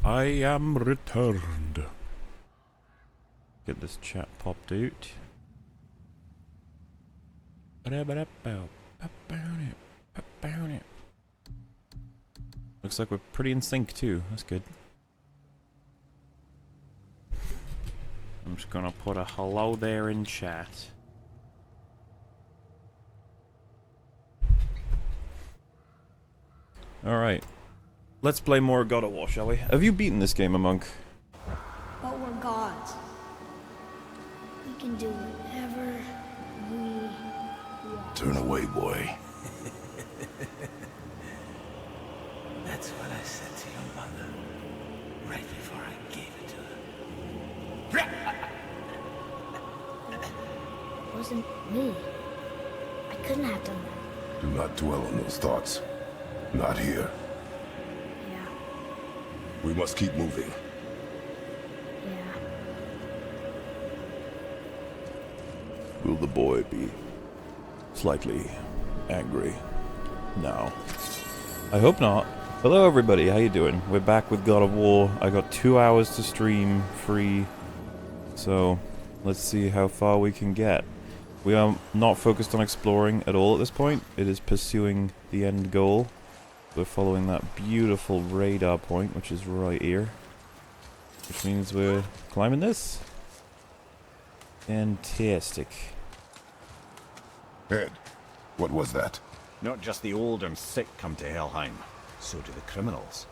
I am returned. Get this chat popped out. Looks like we're pretty in sync too. That's good. I'm just gonna put a hello there in chat. Alright. Let's play more God of War, shall we? Have you beaten this game, a monk? But we're gods. We can do whatever we want. Turn away, boy. That's what I said to your mother right before I gave it to her. It wasn't me. I couldn't have done that. Do not dwell on those thoughts. Not here. Yeah, We must keep moving. yeah. Will the boy be slightly angry now? I hope not. Hello everybody, how you doing? We're back with God of War. I got 2 hours to stream free, so let's see how far we can get. We are not focused on exploring at all at this point. It is pursuing the end goal. We're following that beautiful radar point, which is right here. Which means we're climbing this. Fantastic. Ed, what was that? Not just the old and sick come to Helheim, so do the criminals.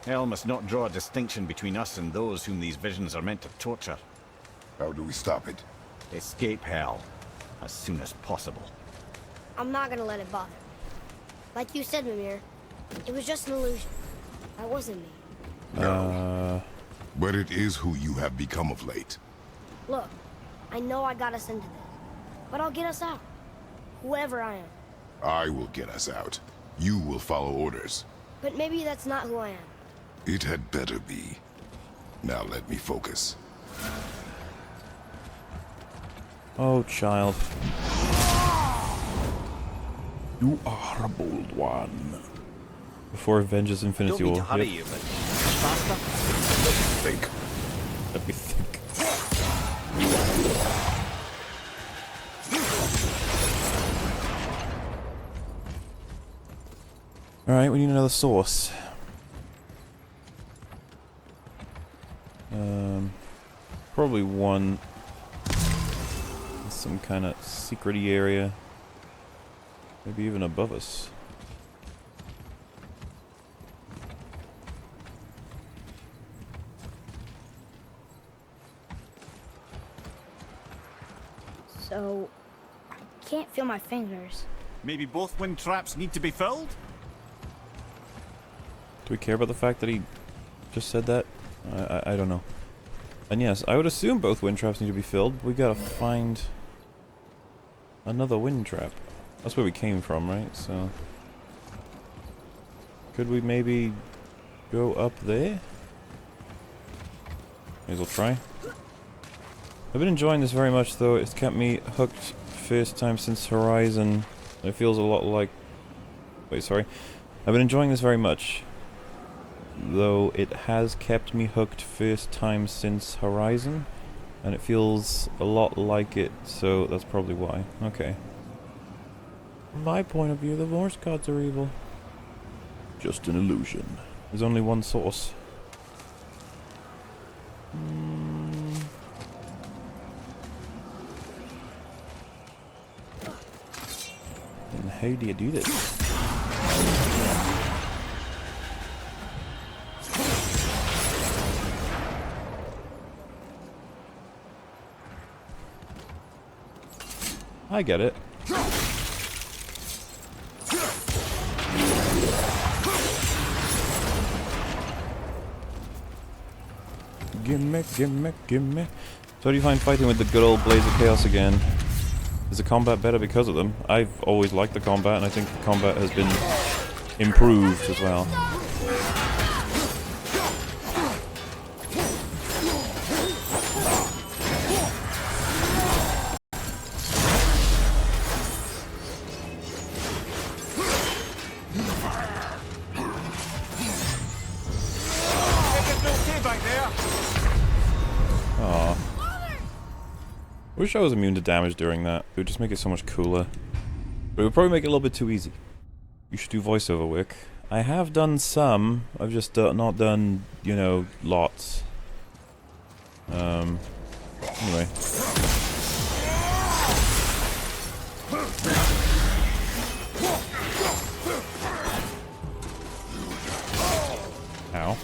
Hell must not draw a distinction between us and those whom these visions are meant to torture. How do we stop it? Escape Hell as soon as possible. I'm not gonna let it bother me. Like you said, Mimir, it was just an illusion. That wasn't me. But it is who you have become of late. Look, I know I got us into this, but I'll get us out. Whoever I am. I will get us out. You will follow orders. But maybe that's not who I am. It had better be. Now let me focus. Oh, child. You are a bold one. Before Avengers Infinity Don't War. need to hurry Yep. you, but faster. Think. Let me think. Alright, we need another source. Probably one in some kind of secrety area. Maybe even above us. So, I can't feel my fingers. Maybe both wind traps need to be filled? Do we care about the fact that he just said that? I don't know. And yes, I would assume both wind traps need to be filled. We gotta find another wind trap. That's where we came from, right? So could we maybe go up there? May as well try. I've been enjoying this very much, though. It's kept me hooked first time since Horizon. It feels a lot like... Wait, sorry. I've been enjoying this very much, though it has kept me hooked first time since Horizon, and it feels a lot like it, so that's probably why. Okay. From my point of view, the Norse gods are evil. Just an illusion. There's only one source. And how do you do this? I get it. Gimme, gimme, gimme. So how do you find fighting with the good old Blaze of Chaos again? Is the combat better because of them? I've always liked the combat, and I think the combat has been improved as well. right there. Aw. Wish I was immune to damage during that. It would just make it so much cooler. But it would probably make it a little bit too easy. You should do voiceover work. I have done some. I've just not done, you know, lots. Anyway. Ow.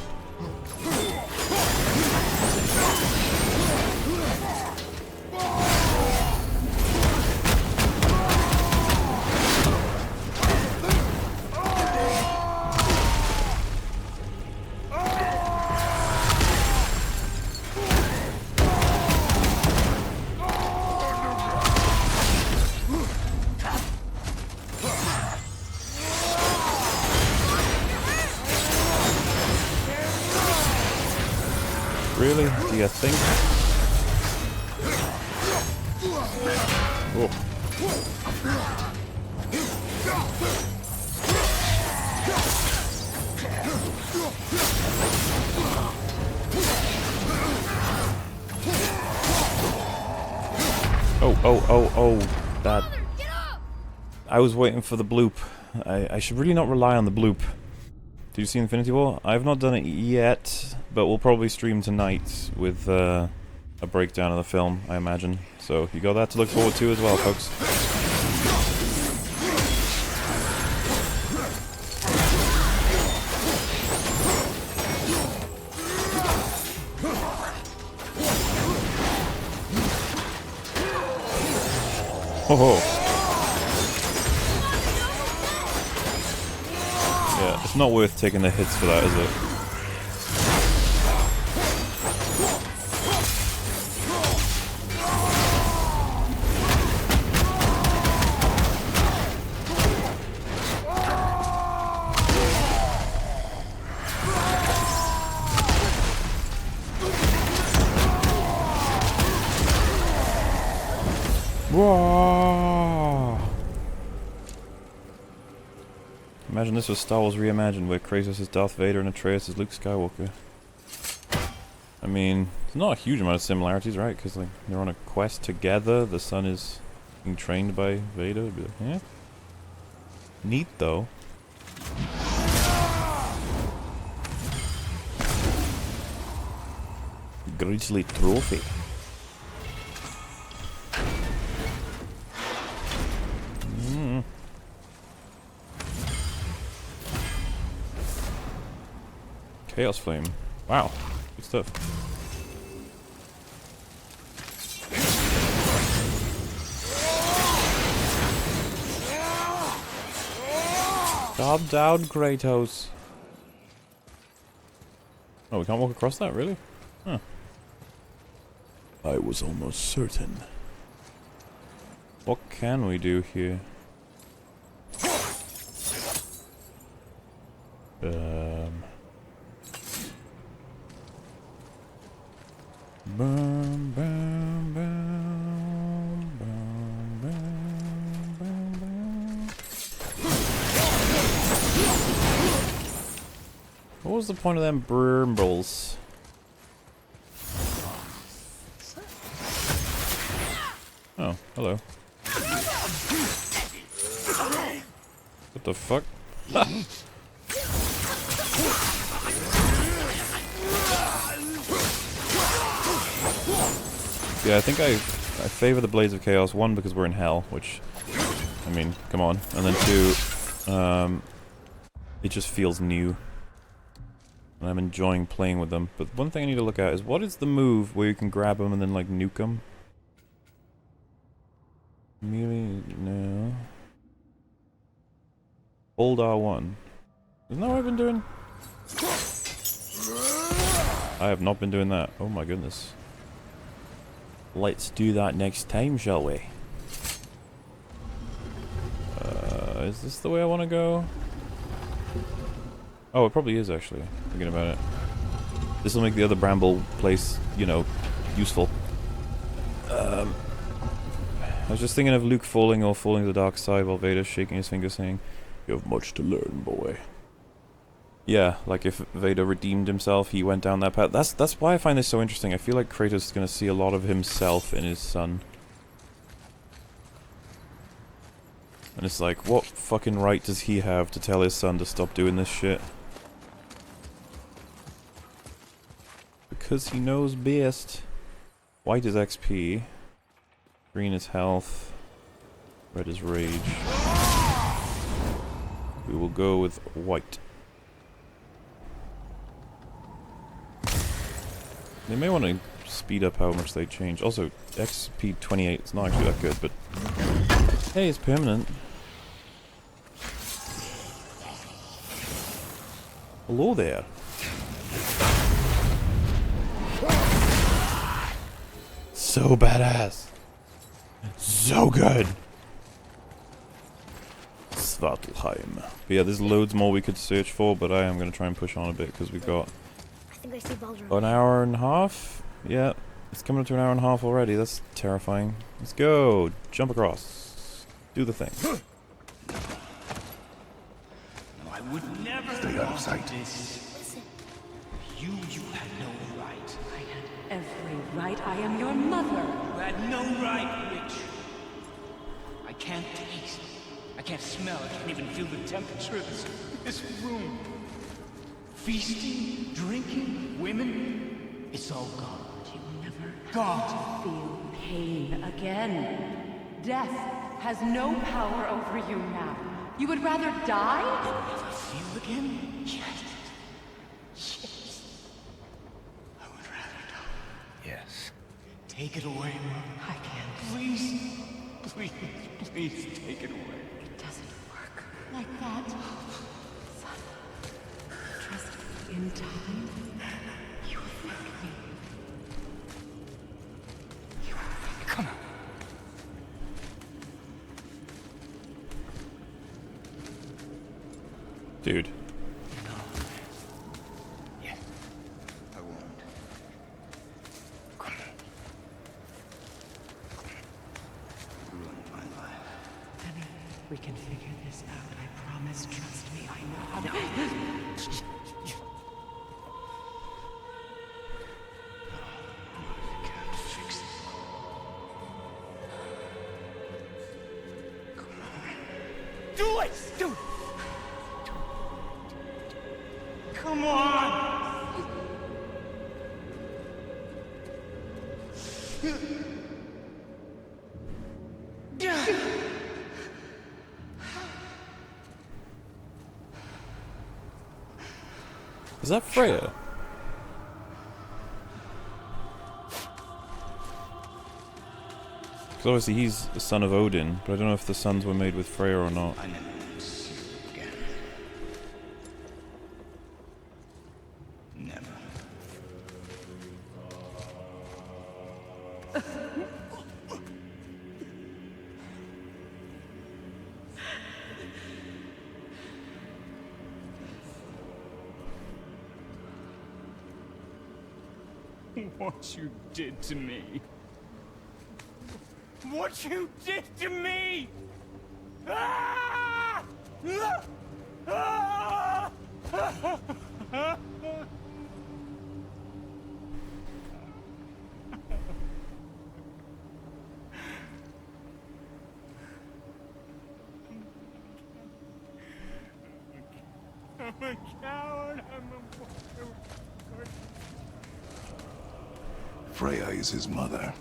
Really? Do you think? Oh. Oh, that. I was waiting for the bloop. I should really not rely on the bloop. Did you see Infinity War? I've not done it yet, but we'll probably stream tonight with a breakdown of the film, I imagine. So you got that to look forward to as well, folks. Oh. Yeah, it's not worth taking the hits for that, is it? Whoa. Imagine this was Star Wars reimagined, where Kratos is Darth Vader and Atreus is Luke Skywalker. I mean, there's not a huge amount of similarities, right? Because like they're on a quest together. The son is being trained by Vader. Be like, yeah. Neat though. Grizzly trophy. Chaos Flame. Wow. Good stuff. Calm down, Kratos. Oh, we can't walk across that, really? Huh. I was almost certain. What can we do here? Bum, bum, bum, bum, bum, bum, bum. What was the point of them brimbles? Oh, hello. What the fuck? Yeah, I think I favor the Blades of Chaos. One, because we're in hell, which, I mean, come on. And then two, it just feels new. And I'm enjoying playing with them. But one thing I need to look at is, what is the move where you can grab them and then, like, nuke them? Melee, no. Hold R1. Isn't that what I've been doing? I have not been doing that. Oh my goodness. Let's do that next time, shall we? Is this the way I want to go? Oh, it probably is, actually. Thinking about it. This will make the other bramble place, you know, useful. I was just thinking of Luke falling to the dark side while Vader's shaking his finger saying, "You have much to learn, boy." Yeah, like if Vader redeemed himself, he went down that path. That's why I find this so interesting. I feel like Kratos is going to see a lot of himself in his son. And it's like, what fucking right does he have to tell his son to stop doing this shit? Because he knows best. White is XP. Green is health. Red is rage. We will go with white. They may want to speed up how much they change. Also, XP 28 is not actually that good, but... Hey, it's permanent. Hello there. So badass. So good. Svartalheim. But yeah, there's loads more we could search for, but I am going to try and push on a bit because we've got I think I see Baldur. an hour and a half. Yeah, it's coming up to an hour and a half already. That's terrifying. Let's go. Jump across. Do the thing. I would never Stay out of sight. want this. Listen. You had no right. I had every right. I am your mother. You had no right, witch. I can't taste. I can't smell. I can't even feel the temperature of this room. Feasting, drinking, women. It's all gone. You never Gone. feel pain again. Death has no power over you now. You would rather die? Never feel again? Yes. Yes. I would rather die. Yes. Take it away, Mother. I can't. Please. Please. Please take it away. It doesn't work like that. Son, trust me. In time, you will thank me. You will thank me. Come on. Dude. No. Yes. I won't. Come on. Ruin my life. Penny, we can figure this out. I promise. Trust me. I know how to. I can't fix it. Come on. Do it! Do it! Come on! Is that Freya? Because obviously he's the son of Odin, but I don't know if the sons were made with Freya or not. I never want to see you again. Never. What you did to me. What you did to me! Ah! Ah! I'm a coward. Freya is his mother.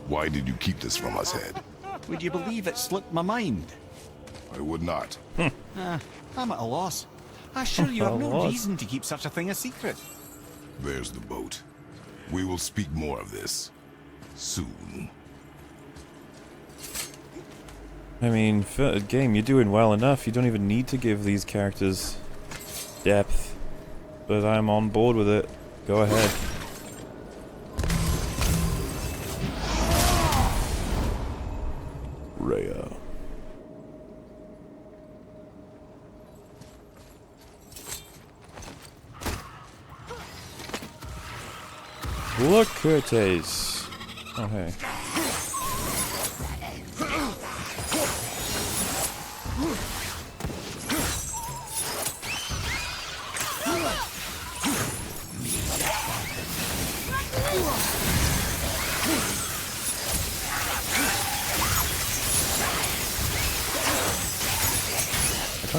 Why did you keep this from us, Head? Would you believe it slipped my mind? I would not. I'm at a loss. I assure you have no loss. reason to keep such a thing a secret. There's the boat. We will speak more of this soon. I mean, for a game, you're doing well enough. You don't even need to give these characters depth. But I'm on board with it. Go ahead. Rhea. Look, Curtis. Oh, hey.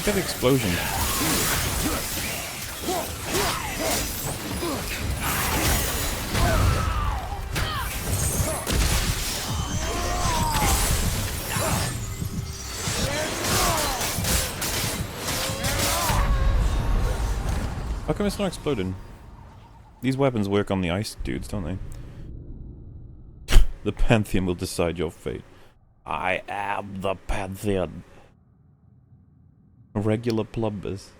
Look at the explosion. How come it's not exploding? These weapons work on the ice dudes, don't they? The Pantheon will decide your fate. I am the Pantheon. Regular plumbers.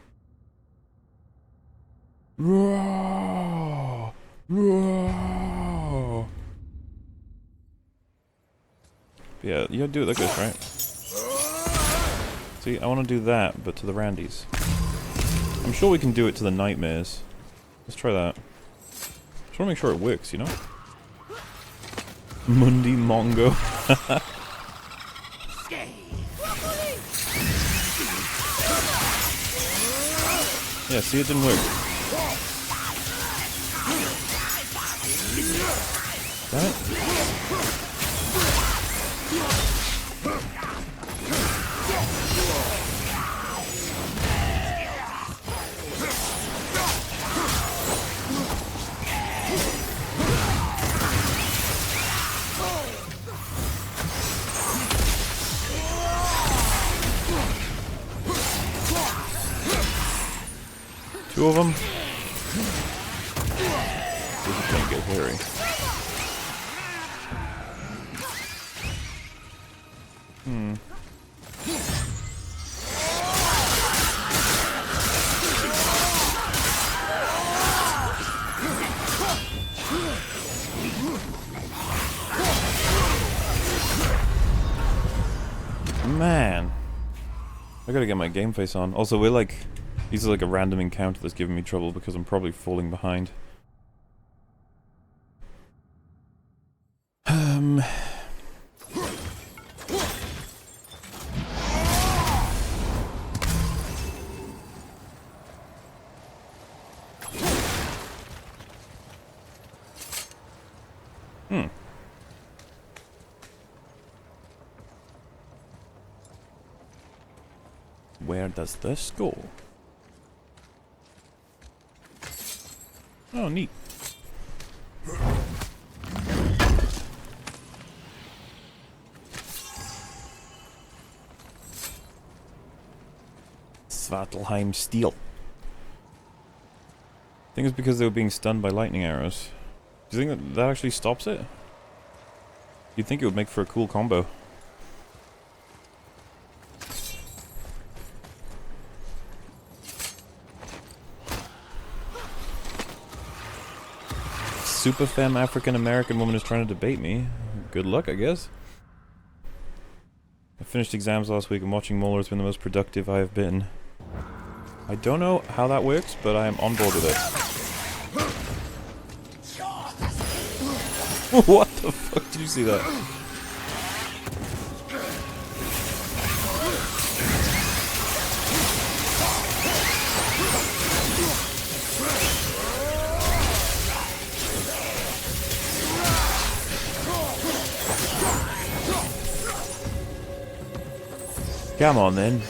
Roar! Roar! Yeah, you gotta do it like this, right? See, I want to do that, but to the Randys. I'm sure we can do it to the Nightmares. Let's try that. Just want to make sure it works, you know? Mundi Mongo. Yeah, see, it didn't work. Damn it. Two of them. This is gonna get hairy. Man. I gotta get my game face on. Also, we're like... These are like a random encounter that's giving me trouble because I'm probably falling behind. Where does this go? Oh, neat. Svartalheim steel. I think it's because they were being stunned by lightning arrows. Do you think that that actually stops it? You'd think it would make for a cool combo. Super femme African American woman is trying to debate me. Good luck, I guess. I finished exams last week and watching Molar has been the most productive I have been. I don't know how that works, but I am on board with it. What the fuck? Did you see that? Come on then.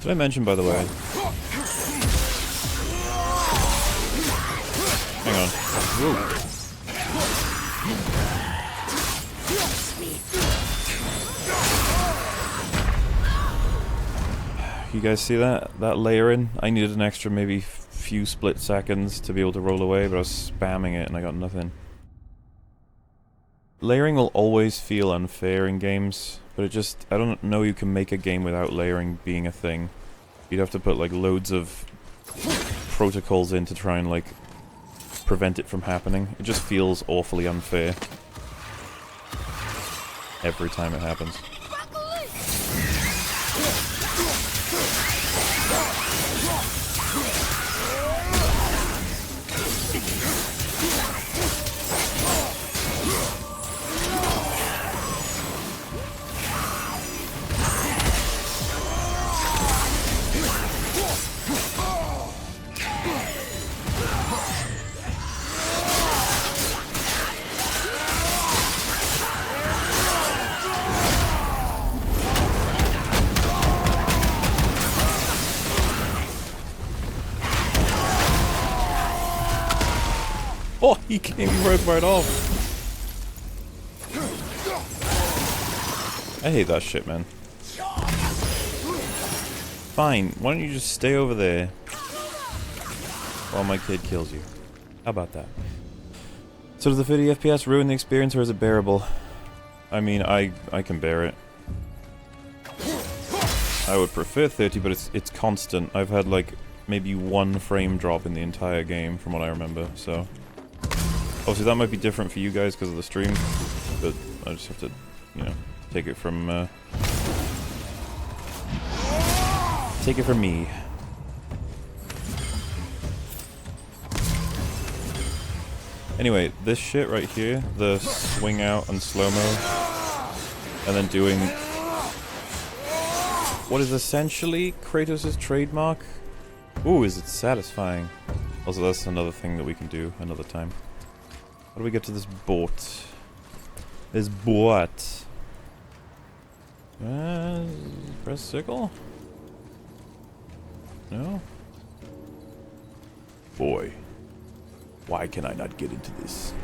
Did I mention, by the way? Hang on. Whoa. You guys see that? That layering? I needed an extra maybe few split seconds to be able to roll away, but I was spamming it and I got nothing. Layering will always feel unfair in games, but it just... I don't know you can make a game without layering being a thing. You'd have to put like loads of protocols in to try and like prevent it from happening. It just feels awfully unfair every time it happens. Oh, he came right off. I hate that shit, man. Fine, why don't you just stay over there while my kid kills you? How about that? So does the 30 FPS ruin the experience, or is it bearable? I mean, I can bear it. I would prefer 30, but it's constant. I've had like maybe 1 frame drop in the entire game from what I remember, so... Obviously that might be different for you guys because of the stream, but I just have to, you know, take it from me. Anyway, this shit right here, the swing out and slow-mo, and then doing what is essentially Kratos' trademark. Ooh, is it satisfying? Also, that's another thing that we can do another time. How do we get to this boat? This boat. Press circle? No? Boy. Why can I not get into this?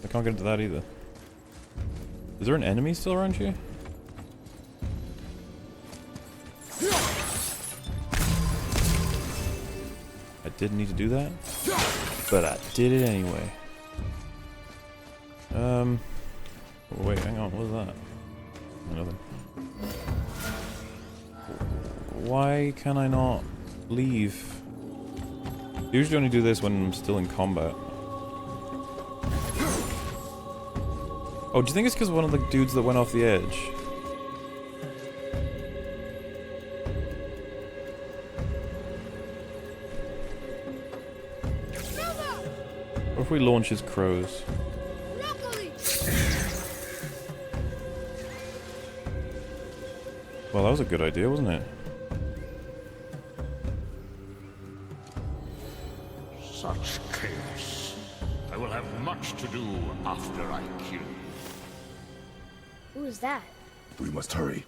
I can't get into that either. Is there an enemy still around here? I didn't need to do that, but I did it anyway. Oh, wait, hang on, what was that? Nothing. Why can I not leave? Usually only do this when I'm still in combat. Oh, do you think it's because one of the dudes that went off the edge? What if we launch his crows? Well, that was a good idea, wasn't it? Such chaos. I will have much to do after I kill you. Who is that? We must hurry.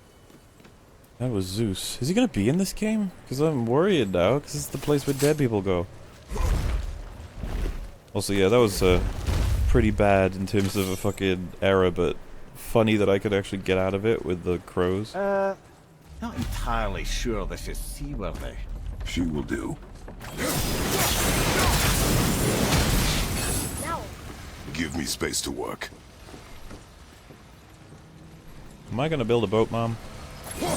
That was Zeus. Is he gonna be in this game? Because I'm worried now, because it's the place where dead people go. Also, yeah, that was pretty bad in terms of a fucking error, but funny that I could actually get out of it with the crows. Not entirely sure this is seaworthy. She will do. No. Give me space to work. Am I gonna build a boat, Mom? Let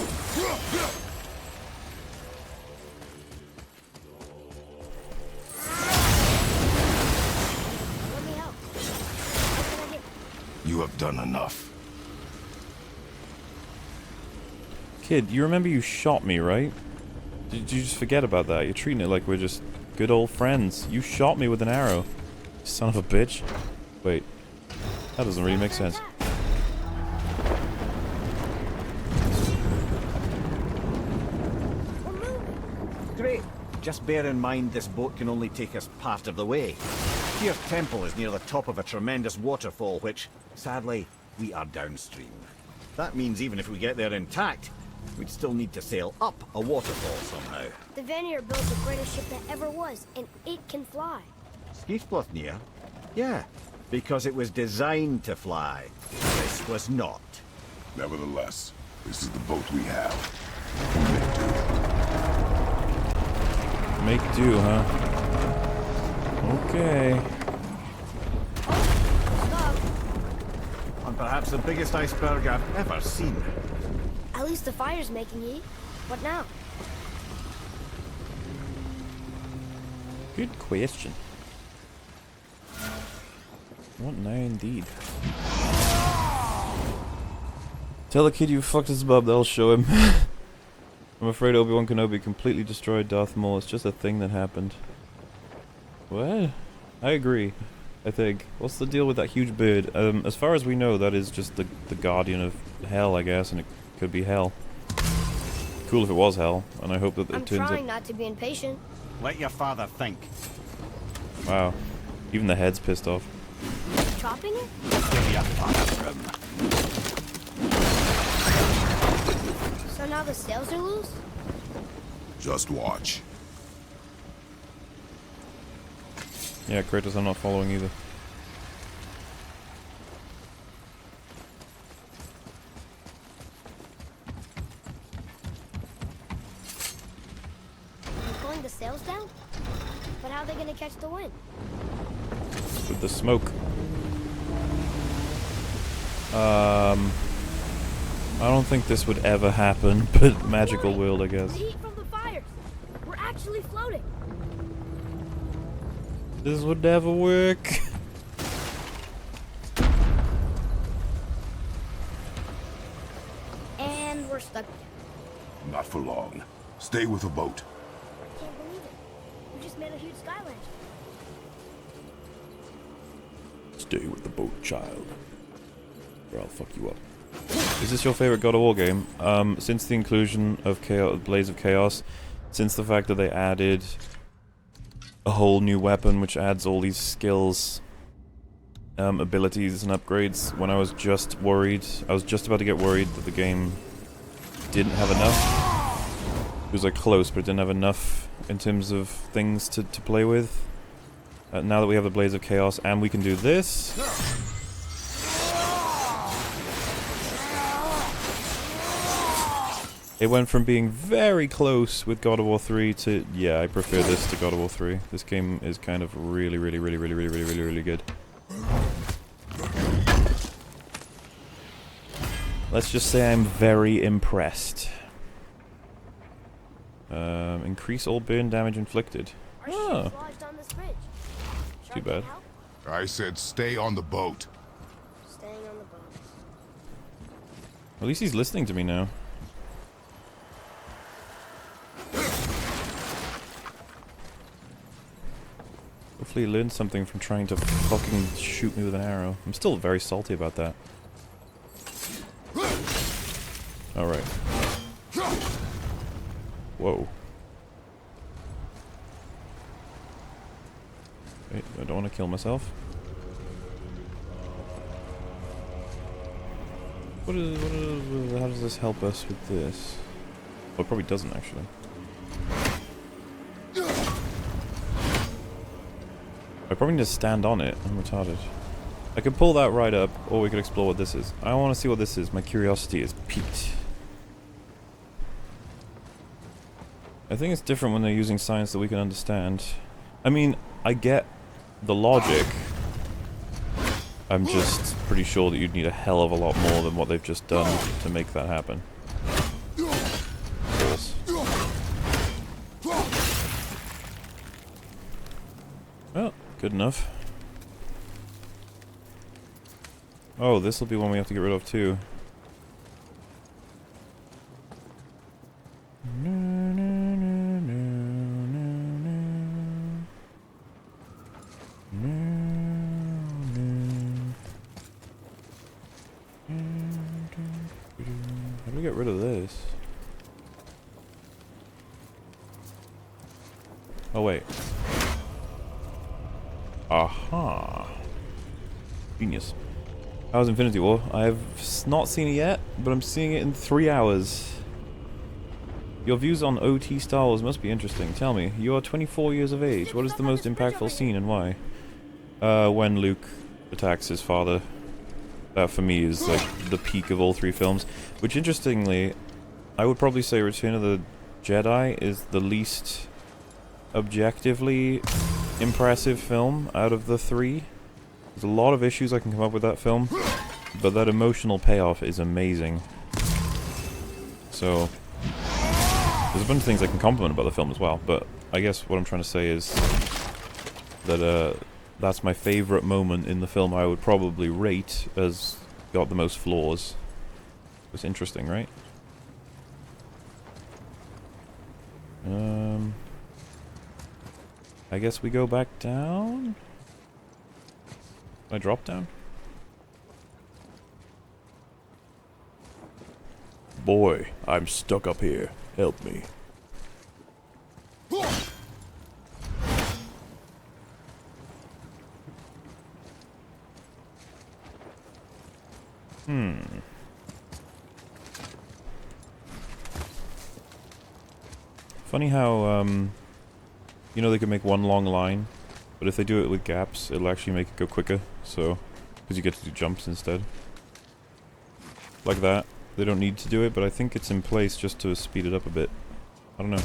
me help. How can I get... You have done enough. Kid, you remember you shot me, right? Did you just forget about that? You're treating it like we're just good old friends. You shot me with an arrow. Son of a bitch. Wait. That doesn't really make sense. Great. Just bear in mind this boat can only take us part of the way. Tyr's temple is near the top of a tremendous waterfall, which, sadly, we are downstream. That means even if we get there intact, we'd still need to sail up a waterfall somehow. The Vanir built the greatest ship that ever was, and it can fly. Skiflotnir? Yeah, because it was designed to fly. This was not. Nevertheless, this is the boat we have. Make do, huh? Okay. Stop. And perhaps the biggest iceberg I've ever seen. At least the fire's making heat. What now? Good question. What now, indeed? Tell the kid you fucked his bub, they'll show him. I'm afraid Obi-Wan Kenobi completely destroyed Darth Maul. It's just a thing that happened. What? I agree. I think. What's the deal with that huge bird? As far as we know, that is just the guardian of hell, I guess, and it could be hell. Cool if it was hell, and I hope that it I'm turns out... trying not to be impatient. Let your father think. Wow. Even the head's pissed off. Chopping it? Give your father room. So now the sails are loose? Just watch. Yeah, Kratos, I'm not following either. They're pulling the sails down? But how are they gonna catch the wind? With the smoke. I don't think this would ever happen, but magical world, I guess. The heat from the fires! We're actually floating! This would never work. And we're stuck again. Not for long. Stay with the boat. I can't believe it. We just made a huge sky lantern. Stay with the boat, child, or I'll fuck you up. Is this your favorite God of War game? Since the inclusion of Blades of Chaos, since the fact that they added a whole new weapon which adds all these skills, abilities and upgrades, when I was just worried, I was just about to get worried that the game didn't have enough. It was like close, but it didn't have enough in terms of things to play with. Now that we have the Blades of Chaos and we can do this... It went from being very close with God of War 3 to, yeah, I prefer this to God of War 3. This game is kind of really good. Let's just say I'm very impressed. Increase all burn damage inflicted. Our ship's lodged on this bridge. Too bad. Help? I said stay on the boat. Staying on the boat. At least he's listening to me now. Hopefully he learned something from trying to fucking shoot me with an arrow. I'm still very salty about that. Alright. Whoa. Wait, I don't want to kill myself. How does this help us with this? Well, it probably doesn't, actually. I probably need to stand on it. I'm retarded. I could pull that right up, or we could explore what this is. I want to see what this is. My curiosity is piqued. I think it's different when they're using science that we can understand. I mean, I get the logic. I'm just pretty sure that you'd need a hell of a lot more than what they've just done to make that happen. Of course. Well, good enough. Oh, this will be one we have to get rid of too. How do we get rid of this? Oh wait. Aha. Genius. How's Infinity War? I've not seen it yet, but I'm seeing it in 3 hours. Your views on OT Star Wars must be interesting. Tell me, you are 24 years of age. What is the most impactful scene and why? When Luke attacks his father. That for me is like the peak of all 3 films. Which interestingly, I would probably say Return of the Jedi is the least objectively impressive film out of the 3. There's a lot of issues I can come up with that film, but that emotional payoff is amazing. So, there's a bunch of things I can compliment about the film as well, but I guess what I'm trying to say is that that's my favourite moment in the film. I would probably rate as got the most flaws. It's interesting, right? I guess we go back down? I drop down? Boy, I'm stuck up here. Help me. Funny how, you know, they could make one long line But if they do it with gaps, it'll actually make it go quicker, so... Because you get to do jumps instead. Like that. They don't need to do it, but I think it's in place just to speed it up a bit. I don't know.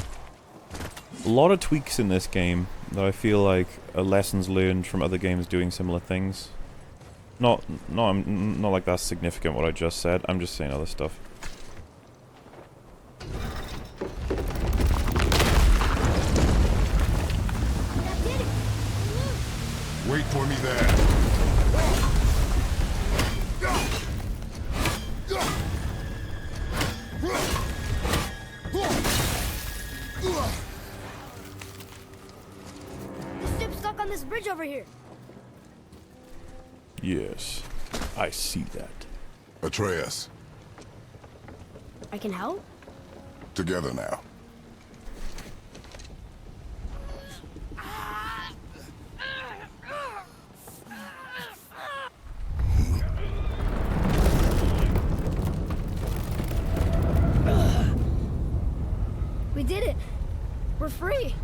A lot of tweaks in this game that I feel like are lessons learned from other games doing similar things. Not like that's significant what I just said, I'm just saying other stuff. Wait for me there. The ship's stuck on this bridge over here. Yes, I see that. Atreus, I can help? together now. We did it. We're free.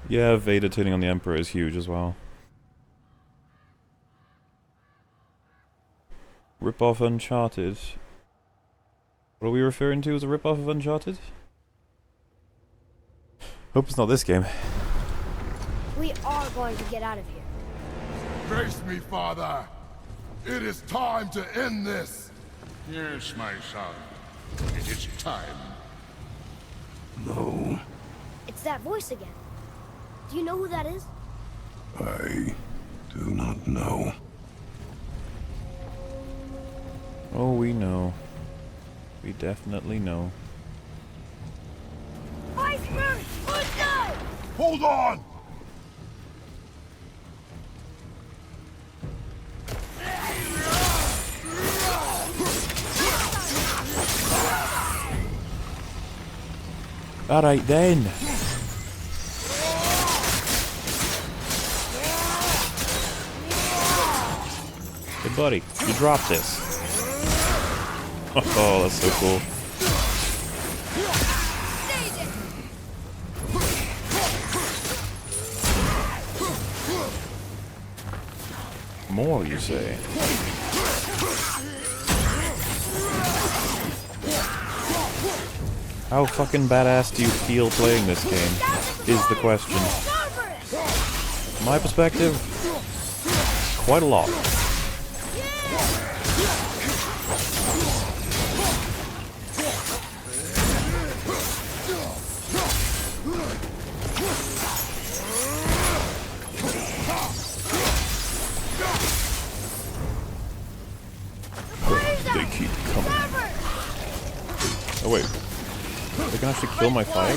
Yeah, Vader turning on the Emperor is huge as well. Rip-off Uncharted. What are we referring to as a rip-off of Uncharted? Hope it's not this game. We are going to get out of here. Face me, Father. It is time to end this. Yes, my son. It is time. No, It's that voice again. Do you know who that is? I do not know. Oh, we know. We definitely know. Iceberg! Let's go! Hold on! Alright then. Hey buddy, you dropped this. Oh, that's so cool. More, you say? How fucking badass do you feel playing this game? Is the question. From my perspective, quite a lot. They keep coming. Oh wait. They can actually kill my fire?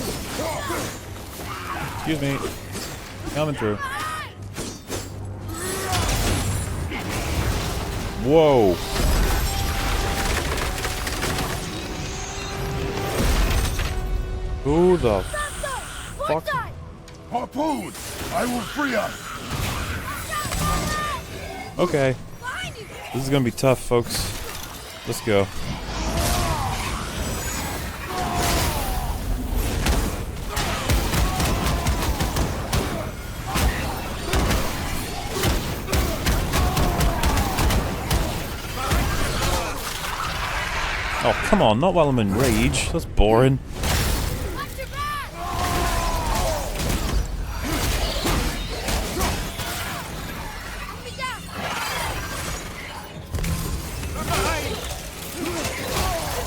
Excuse me. Coming through. Whoa. Who the fuck? Harpoon! I will free us! Okay. This is gonna be tough, folks. Let's go. Oh, come on, not while I'm in rage. That's boring.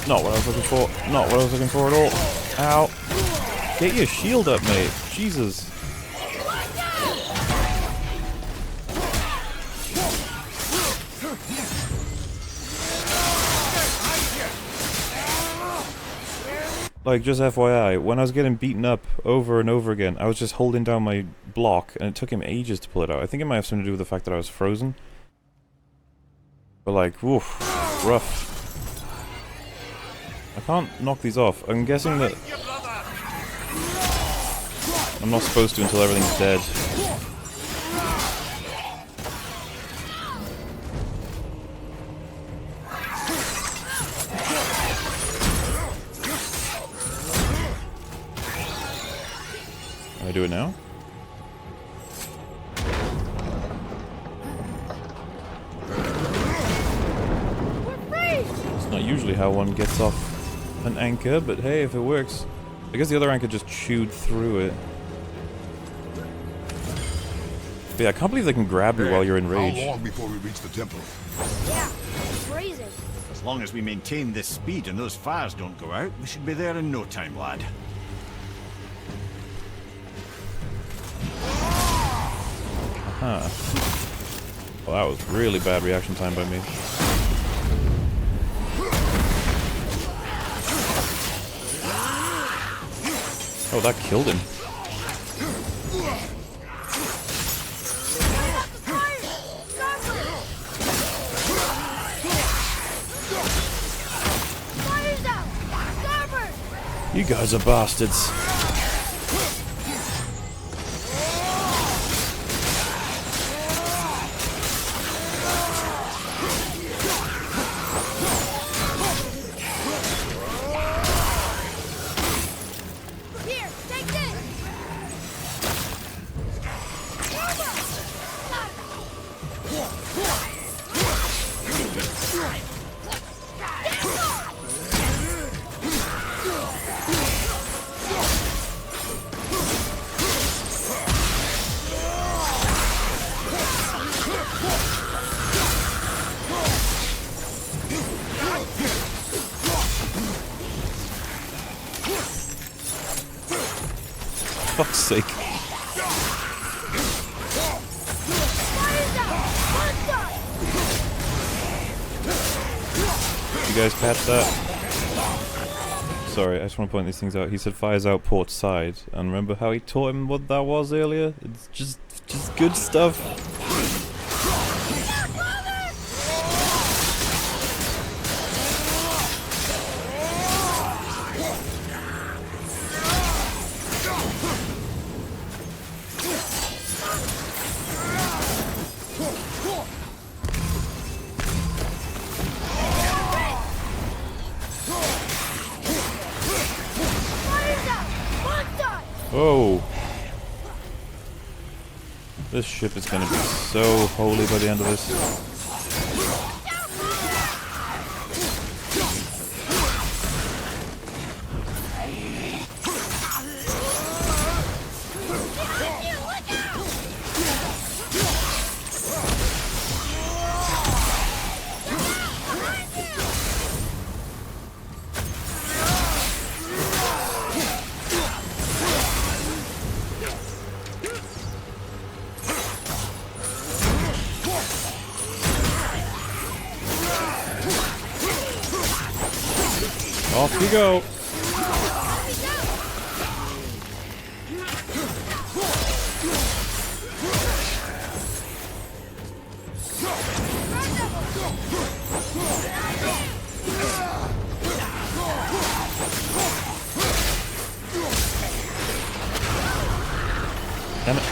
Not what I was looking for. Not what I was looking for at all. Ow. Get your shield up, mate. Jesus. Like, just FYI, when I was getting beaten up over and over again, I was just holding down my block, and it took him ages to pull it out. I think it might have something to do with the fact that I was frozen. But like, woof, rough. I can't knock these off. I'm guessing that I'm not supposed to until everything's dead. Can I do it now? usually how one gets off an anchor, but hey, if it works. I guess the other anchor just chewed through it. But yeah, I can't believe they can grab you while you're in rage. How long before we reach the temple? Yeah, it's freezing. As long as we maintain this speed and those fires don't go out, we should be there in no time, lad. Huh. Well, that was really bad reaction time by me. Oh, that killed him. You guys are bastards. Here, take this. Fuck's sake. You guys catch that? Sorry, I just want to point these things out. He said fires out port side, and remember how he taught him what that was earlier? It's just good stuff. Whoa. This ship is gonna be so holy by the end of this. Off you go. Damn it.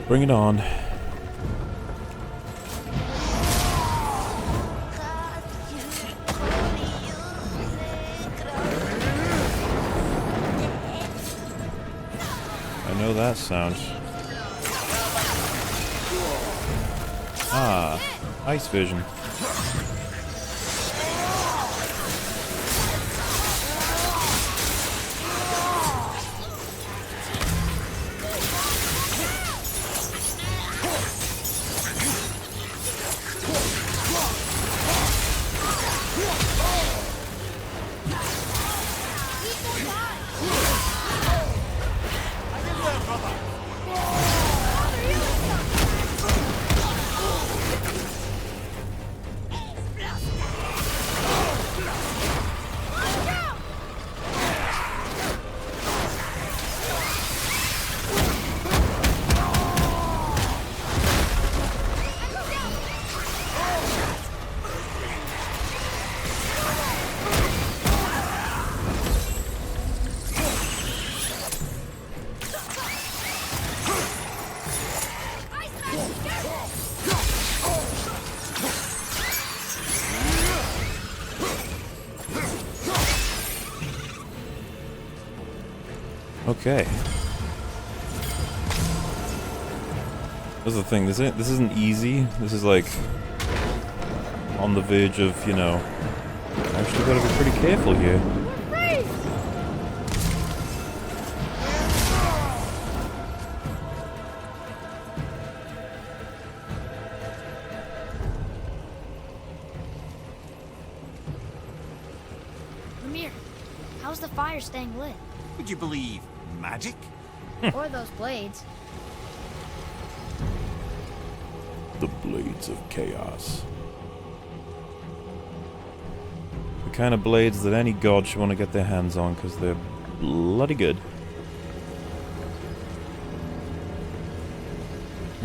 Bring it on. I know that sound. Ah, ice vision. Okay. That's the thing. This isn't easy. This is like on the verge of, you know. Actually, gotta be pretty careful here. Lemire, how's the fire staying lit? Would you believe magic? Or those blades? The blades of chaos. The kind of blades that any god should want to get their hands on because they're bloody good.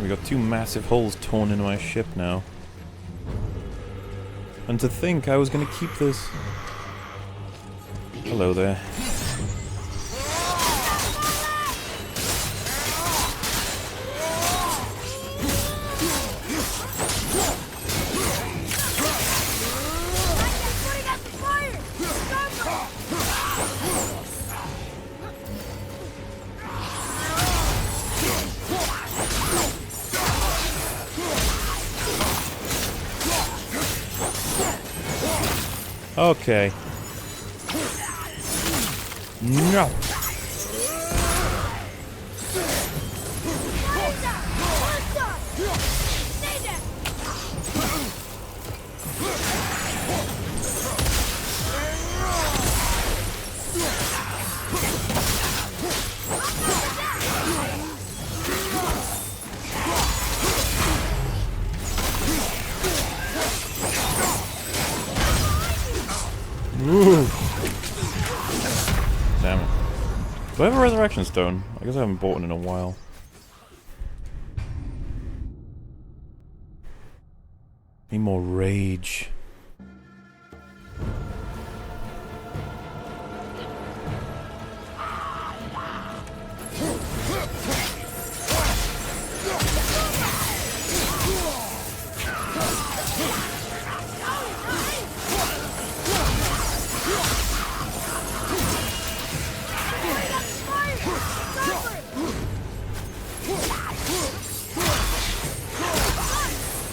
We got 2 massive holes torn into my ship now. And to think I was going to keep this. Hello there. Okay. No. Woo. Damn it. Do I have a resurrection stone? I guess I haven't bought one in a while. Need more rage.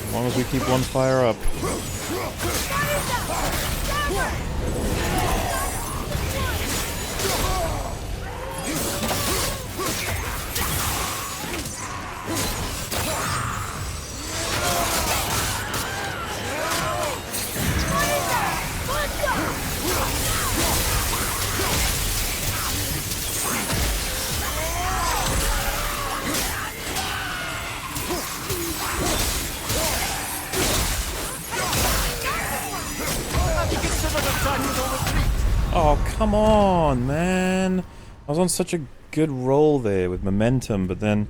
As long as we keep one fire up. Oh, come on, man. I was on such a good roll there with momentum, but then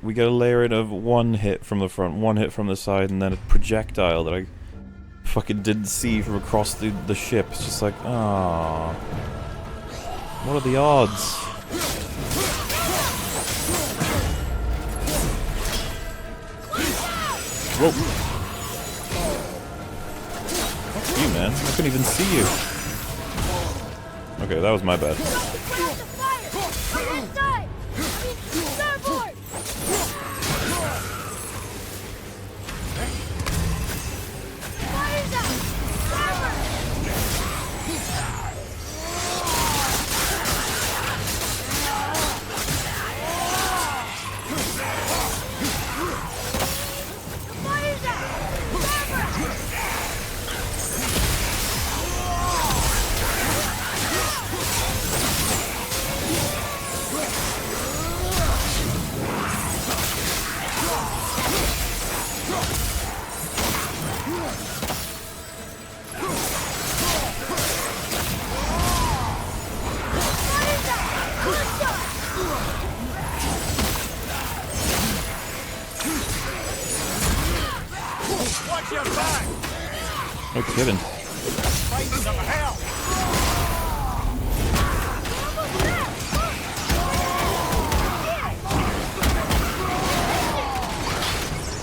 we get a layer of 1 hit from the front, 1 hit from the side, and then a projectile that I fucking didn't see from across the ship. It's just like, ah. What are the odds? Whoa. Fuck you, man. I couldn't even see you. Okay, that was my bad. No kidding.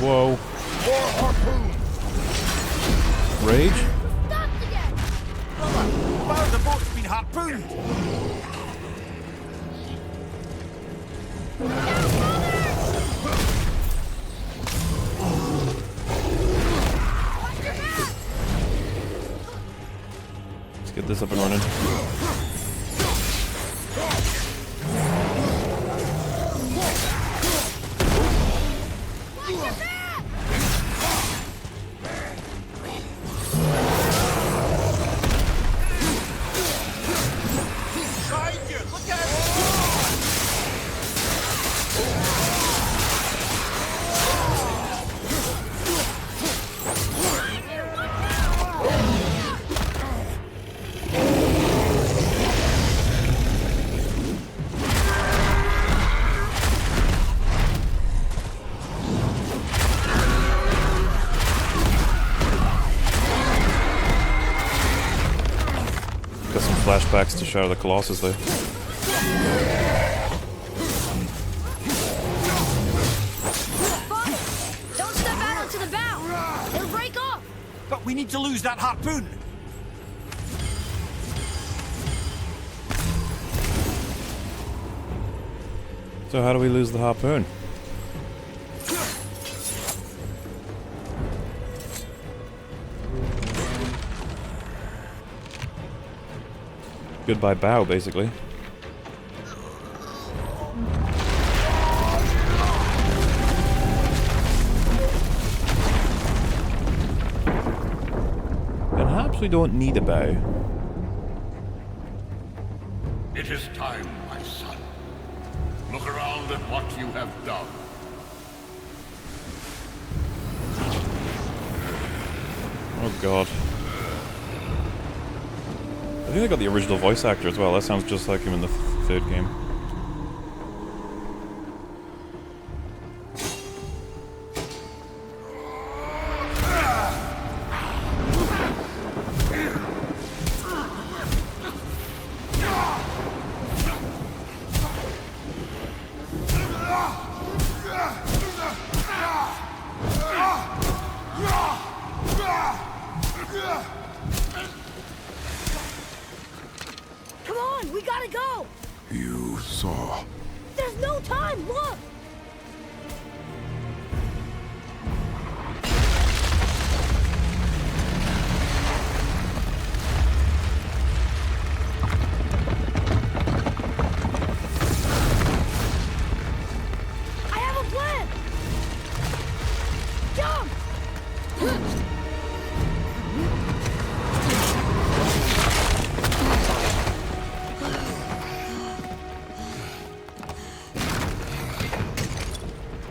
Whoa. Rage? Power of the boat's been harpooned! get this up and running. Got some flashbacks to Shadow of the Colossus though. Don't step out onto the bow! It'll break off! But we need to lose that harpoon! So how do we lose the harpoon? Goodbye bow, basically. Perhaps we don't need a bow. It is time, my son. Look around at what you have done. Oh god. I think they got the original voice actor as well. That sounds just like him in the third game. Come on, we gotta go! You saw. There's no time, look! I have a plan! Jump!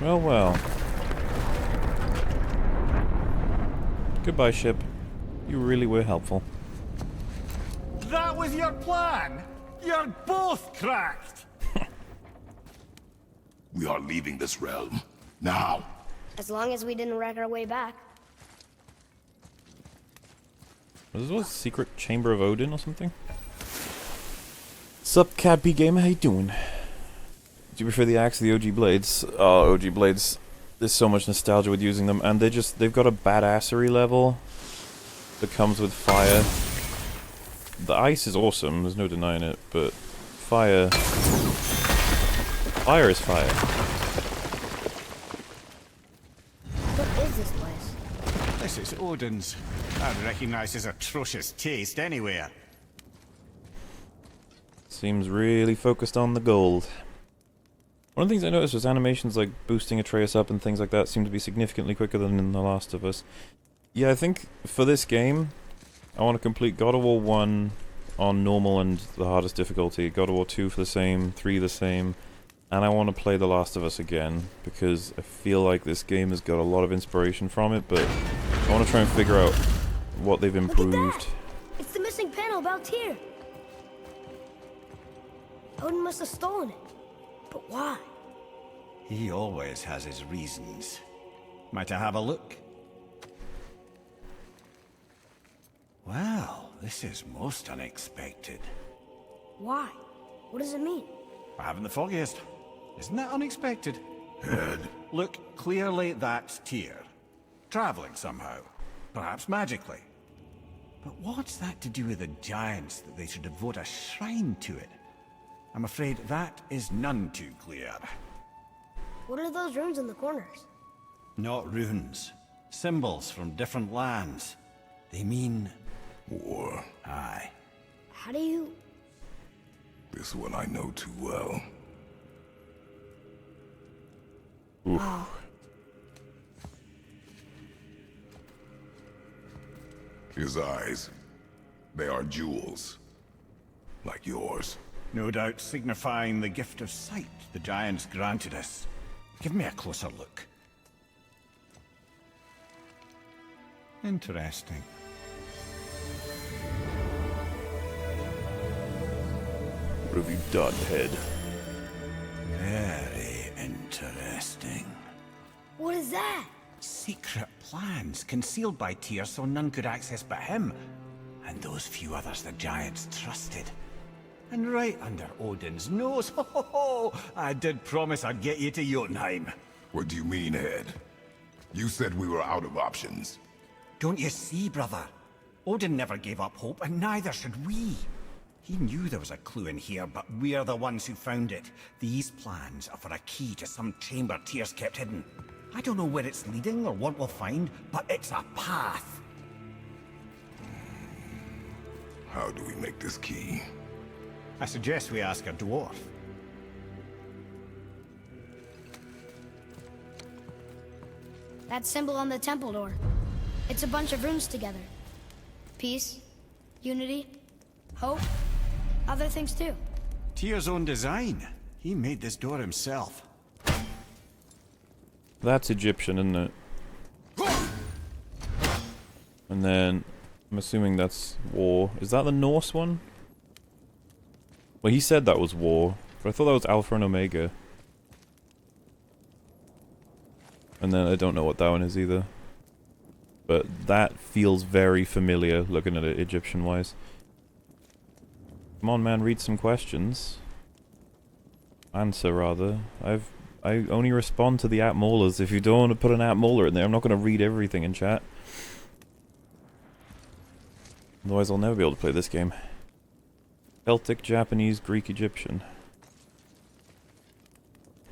Well, well. Goodbye, ship. You really were helpful. That was your plan? You're both cracked! We are leaving this realm. Now. As long as we didn't wreck our way back. Was this a secret chamber of Odin or something? Sup, Cat B Gamer, how you doing? Do you prefer the axe or the OG blades? Oh, OG blades. There's so much nostalgia with using them, and they've got a badassery level that comes with fire. The ice is awesome, there's no denying it, but fire is fire. What is this place? This is Odin's. I'd recognize his atrocious taste anywhere. Seems really focused on the gold. One of the things I noticed was animations like boosting Atreus up and things like that seem to be significantly quicker than in The Last of Us. Yeah, I think for this game, I want to complete God of War 1 on normal and the hardest difficulty, God of War 2 for the same, 3 the same, and I want to play The Last of Us again, because I feel like this game has got a lot of inspiration from it, but I want to try and figure out what they've improved. Look at that! It's the missing panel about Tyr. Odin must have stolen it. But why? He always has his reasons. Might I have a look? Well, this is most unexpected. Why? What does it mean? I haven't the foggiest. Isn't that unexpected? Head. Look, clearly that's Tyr. Traveling somehow. Perhaps magically. But what's that to do with the giants that they should devote a shrine to it? I'm afraid that is none too clear. What are those runes in the corners? Not runes. Symbols from different lands. They mean... War. Aye. How do you... This one I know too well. Oof. Wow. His eyes, they are jewels. Like yours. No doubt signifying the gift of sight the giants granted us. Give me a closer look. Interesting. What have you done, head? Very interesting. What is that? Secret plans concealed by Tyr so none could access but him, and those few others the giants trusted. And right under Odin's nose, ho ho ho! I did promise I'd get you to Jotunheim. What do you mean, Head? You said we were out of options. Don't you see, brother? Odin never gave up hope, and neither should we. He knew there was a clue in here, but we're the ones who found it. These plans are for a key to some chamber Tyr's kept hidden. I don't know where it's leading or what we'll find, but it's a path. How do we make this key? I suggest we ask a dwarf. That symbol on the temple door. It's a bunch of runes together. Peace, unity, hope, other things too. Tyr's own design. He made this door himself. That's Egyptian, isn't it? And then, I'm assuming that's war. Is that the Norse one? Well, he said that was war, but I thought that was Alpha and Omega. And then I don't know what that one is either. But that feels very familiar, looking at it Egyptian-wise. Come on, man, read some questions. Answer, rather. I only respond to the app maulers. If you don't want to put an app mauler in there, I'm not going to read everything in chat. Otherwise, I'll never be able to play this game. Celtic, Japanese, Greek, Egyptian.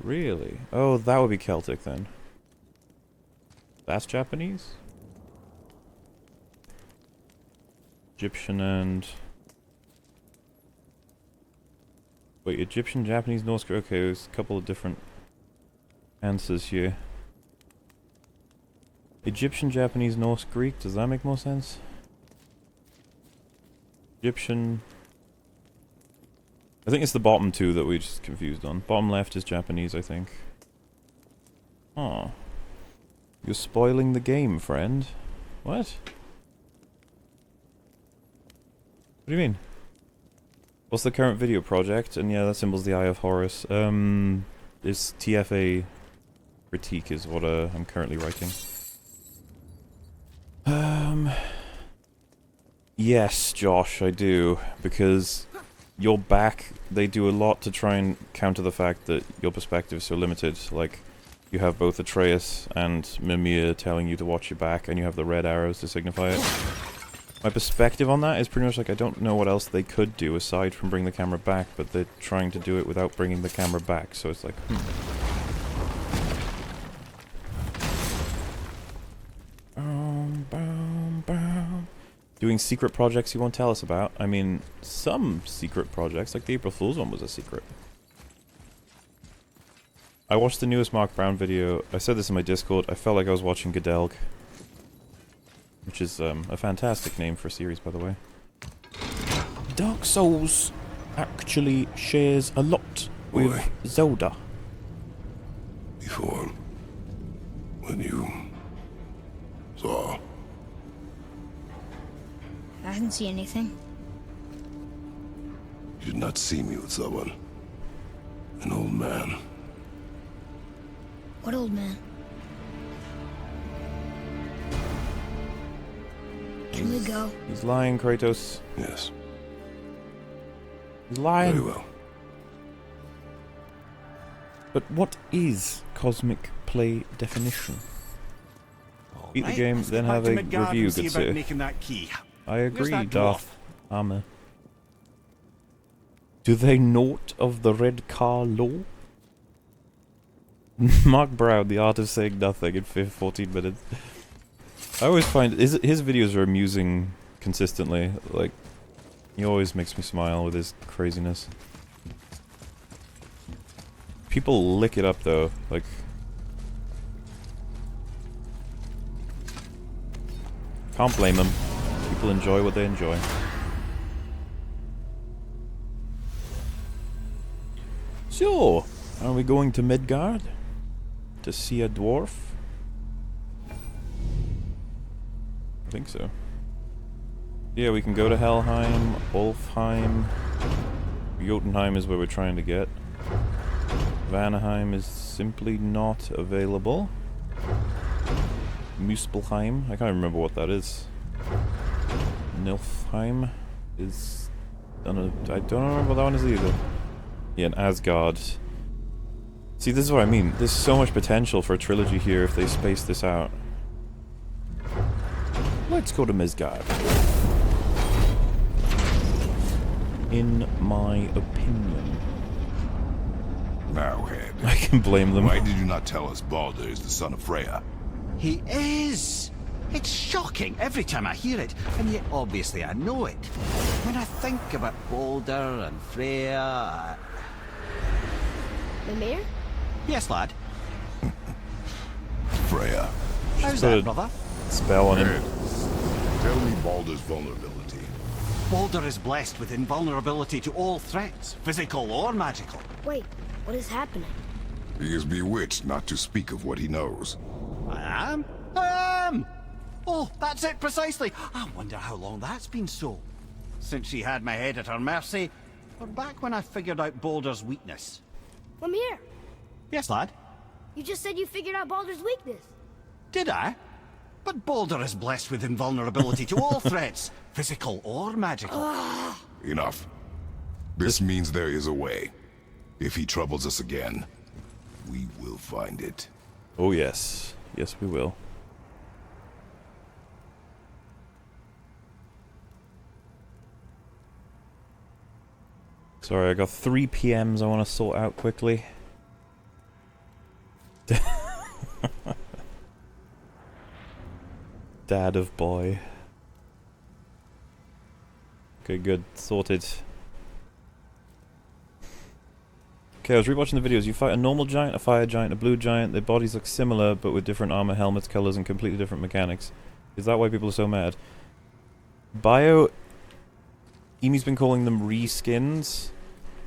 Really? Oh, that would be Celtic then. That's Japanese? Egyptian and... Wait, Egyptian, Japanese, Norse... Okay, there's a couple of different answers here. Egyptian, Japanese, Norse, Greek. Does that make more sense? Egyptian... I think it's the bottom two that we just confused on. Bottom left is Japanese, I think. Oh. You're spoiling the game, friend. What? What do you mean? What's the current video project? And yeah, that symbol's the Eye of Horus. This TFA critique is what I'm currently writing. Yes, Josh, I do. Because your back, they do a lot to try and counter the fact that your perspective is so limited. Like, you have both Atreus and Mimir telling you to watch your back, and you have the red arrows to signify it. My perspective on that is pretty much like, I don't know what else they could do aside from bring the camera back, but they're trying to do it without bringing the camera back, so it's like, Doing secret projects you won't tell us about. I mean, some secret projects, like the April Fool's one was a secret. I watched the newest Mark Brown video. I said this in my Discord. I felt like I was watching Gedelg. Which is a fantastic name for a series, by the way. Dark Souls actually shares a lot with Zelda. Before, when you saw, I didn't see anything. you did not see me with someone. An old man. What old man? Can we go? He's lying, Kratos. Yes. He's lying. Very well. But what is cosmic play definition? Beat the game, then have a review, good sir. Making that key. I agree, that Darth Armor. Do they note of the red car law? Mark Brown, the art of saying nothing in 14 minutes. I always find his videos are amusing consistently. Like, He always makes me smile with his craziness. People lick it up though, like... Can't blame them. People enjoy what they enjoy. So, are we going to Midgard? To see a dwarf? I think so. Yeah, we can go to Helheim, Ulfheim. Jotunheim is where we're trying to get. Vanaheim is simply not available. Muspelheim, I can't remember what that is. Nilfheim is... I don't remember what that one is either. Yeah, and Asgard. See, this is what I mean. There's so much potential for a trilogy here if they space this out. Let's go to Midgard. In my opinion. Now, Head. I can blame them. Why did you not tell us Baldur is the son of Freya? He is! It's shocking every time I hear it, and yet obviously I know it. When I think about Baldur and Freya... Mimir? Yes, lad. Freya. How's put that, a brother? spell on him. Head, tell me Baldur's vulnerability. Baldur is blessed with invulnerability to all threats, physical or magical. Wait, what is happening? He is bewitched not to speak of what he knows. I am? Oh, that's it precisely. I wonder how long that's been so. Since she had my head at her mercy, or back when I figured out Baldur's weakness. Mimir, Yes, lad. you just said you figured out Baldur's weakness. Did I? But Baldur is blessed with invulnerability to all threats, physical or magical. Enough. This means there is a way. If he troubles us again, we will find it. Oh yes. Yes, we will. Sorry, I got 3 PMs I want to sort out quickly. Dad of boy. Okay, good. Sorted. Okay, I was rewatching the videos. You fight a normal giant, a fire giant, a blue giant. Their bodies look similar, but with different armor, helmets, colors, and completely different mechanics. Is that why people are so mad? Amy's been calling them reskins.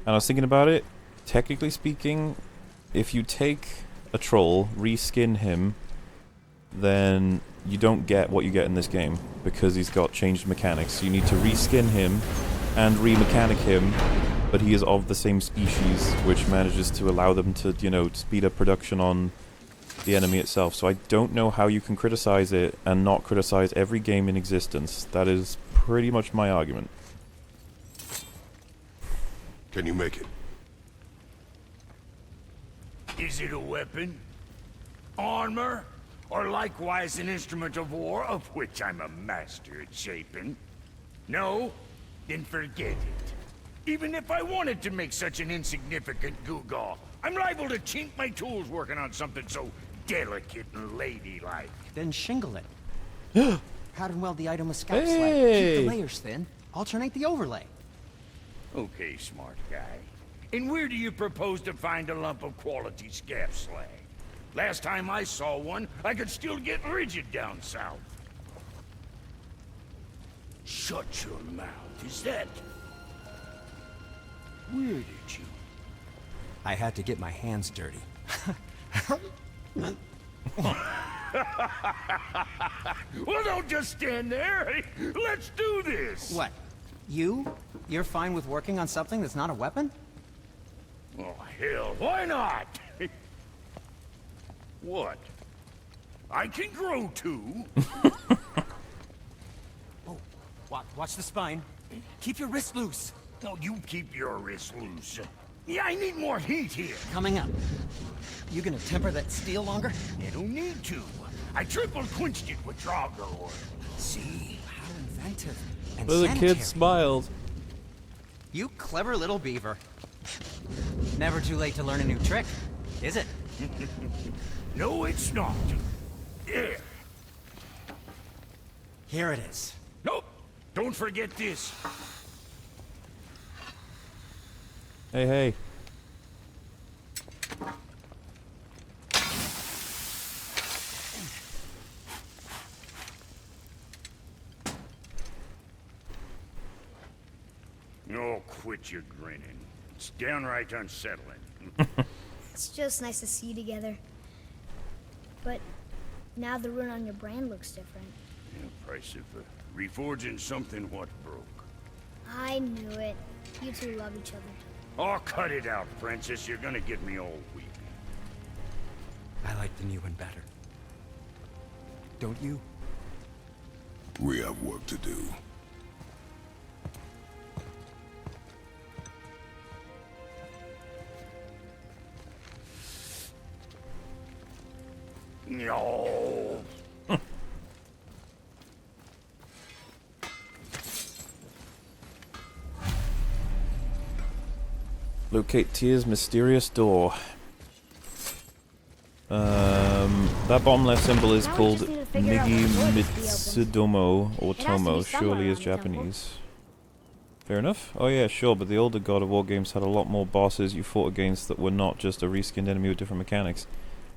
And I was thinking about it. Technically speaking, if you take a troll, reskin him, then you don't get what you get in this game. Because he's got changed mechanics. So you need to reskin him and remechanic him. But he is of the same species, which manages to allow them to, you know, speed up production on the enemy itself. So I don't know how you can criticize it and not criticize every game in existence. That is pretty much my argument. Can you make it? Is it a weapon? Armor? Or likewise an instrument of war, of which I'm a master at shaping? No? Then forget it. Even if I wanted to make such an insignificant gewgaw, I'm liable to chink my tools working on something so delicate and ladylike. Then shingle it. Pattern weld the item with scalp slag. Keep Hey! the layers thin. Alternate the overlay. Okay, smart guy. And where do you propose to find a lump of quality scalp slag? Last time I saw one, I could still get rigid down south. Shut your mouth, is that... Where did you... I had to get my hands dirty. Well, don't just stand there. Let's do this. What? You're fine with working on something that's not a weapon? Oh, hell, why not? What? I can grow too. Oh, watch the spine. Keep your wrist loose. No, you keep your wrist loose. Yeah, I need more heat here. Coming up. You gonna temper that steel longer? You don't need to. I triple quenched it with Draugr. See? How inventive. And The sanitary. kid smiled. You clever little beaver. Never too late to learn a new trick, is it? No, it's not. There. Here it is. Nope. Don't forget this. Hey, hey. Oh, quit your grinning. It's downright unsettling. It's just nice to see you together. But now the rune on your brand looks different. Yeah, price of reforging something what broke. I knew it. You two love each other. Oh, cut it out, Princess. You're gonna get me all weepy. I like the new one better. Don't you? We have work to do. No. Locate Tyr's mysterious door. That bottom left symbol is Now we called just need to figure out Migi what door this key opens. Mitsudomo or It has to be Tomo. somewhere Surely is around the temple. Japanese. Fair enough. Oh yeah, sure, but the older God of War games had a lot more bosses you fought against that were not just a reskinned enemy with different mechanics.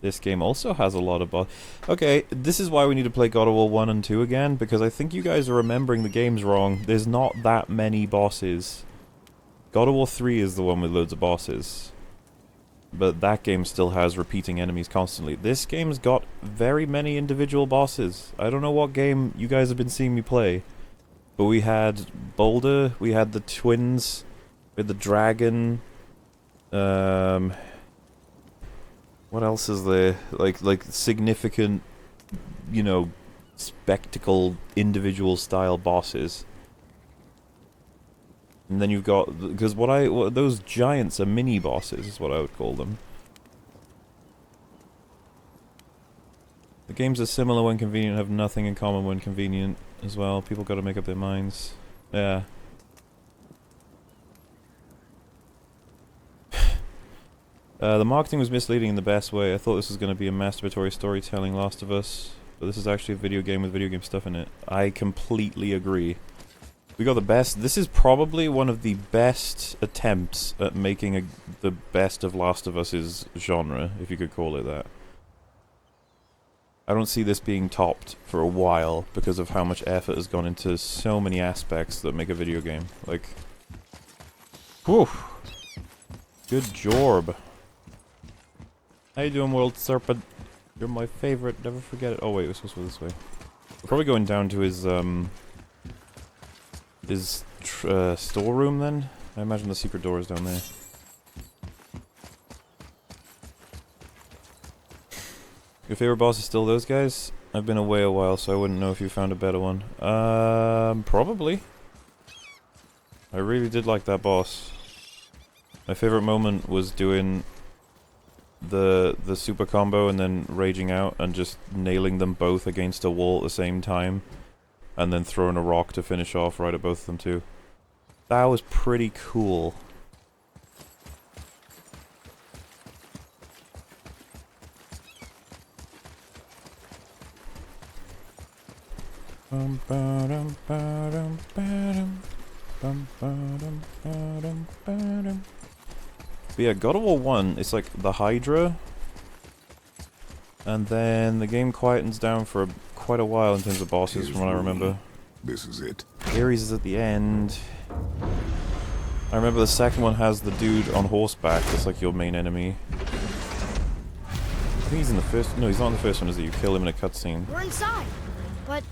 This game also has a lot of boss. Okay, this is why we need to play God of War 1 and 2 again, because I think you guys are remembering the games wrong. There's not that many bosses. God of War 3 is the one with loads of bosses. But that game still has repeating enemies constantly. This game's got very many individual bosses. I don't know what game you guys have been seeing me play. But we had Boulder, we had the twins, we had the dragon, what else is there? Like significant, you know, spectacle, individual style bosses. And then you've got, because those giants are mini bosses, is what I would call them. The games are similar when convenient, have nothing in common when convenient as well. People got to make up their minds. Yeah. The marketing was misleading in the best way. I thought this was going to be a masturbatory storytelling Last of Us, but this is actually a video game with video game stuff in it. I completely agree. We got the best. This is probably one of the best attempts at making the best of Last of Us's genre, if you could call it that. I don't see this being topped for a while because of how much effort has gone into so many aspects that make a video game. Like, whew. Good job. How you doing, World Serpent? You're my favorite. Never forget it. Oh wait, we're supposed to go this way. We're probably going down to his storeroom then. I imagine the secret door is down there. Your favorite boss is still those guys? I've been away a while, so I wouldn't know if you found a better one. Probably. I really did like that boss. My favorite moment was doing the super combo and then raging out and just nailing them both against a wall at the same time. And then throwing a rock to finish off right at both of them too. That was pretty cool. But yeah, God of War 1, it's like the Hydra, and then the game quietens down for quite a while in terms of bosses, Here's from what I room. remember. This is it. Ares is at the end. I remember the second one has the dude on horseback that's like your main enemy. I think he's in the first... No, he's not in the first one, is it? You kill him in a cutscene. We're inside. But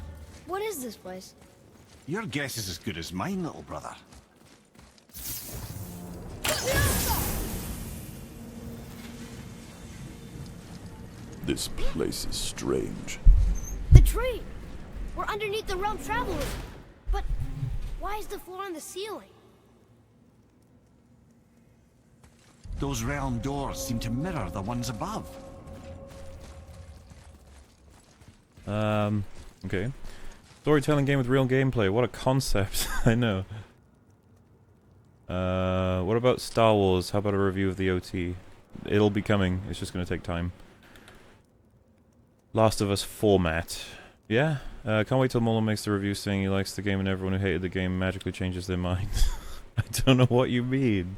what is this place? Your guess is as good as mine, little brother. This place is strange. The tree! We're underneath the realm traveler. But why is the floor on the ceiling? Those realm doors seem to mirror the ones above. Okay. Storytelling game with real gameplay. What a concept. I know. What about Star Wars? How about a review of the OT? It'll be coming. It's just going to take time. Last of Us format. Yeah? Can't wait till Mullen makes the review saying he likes the game and everyone who hated the game magically changes their mind. I don't know what you mean.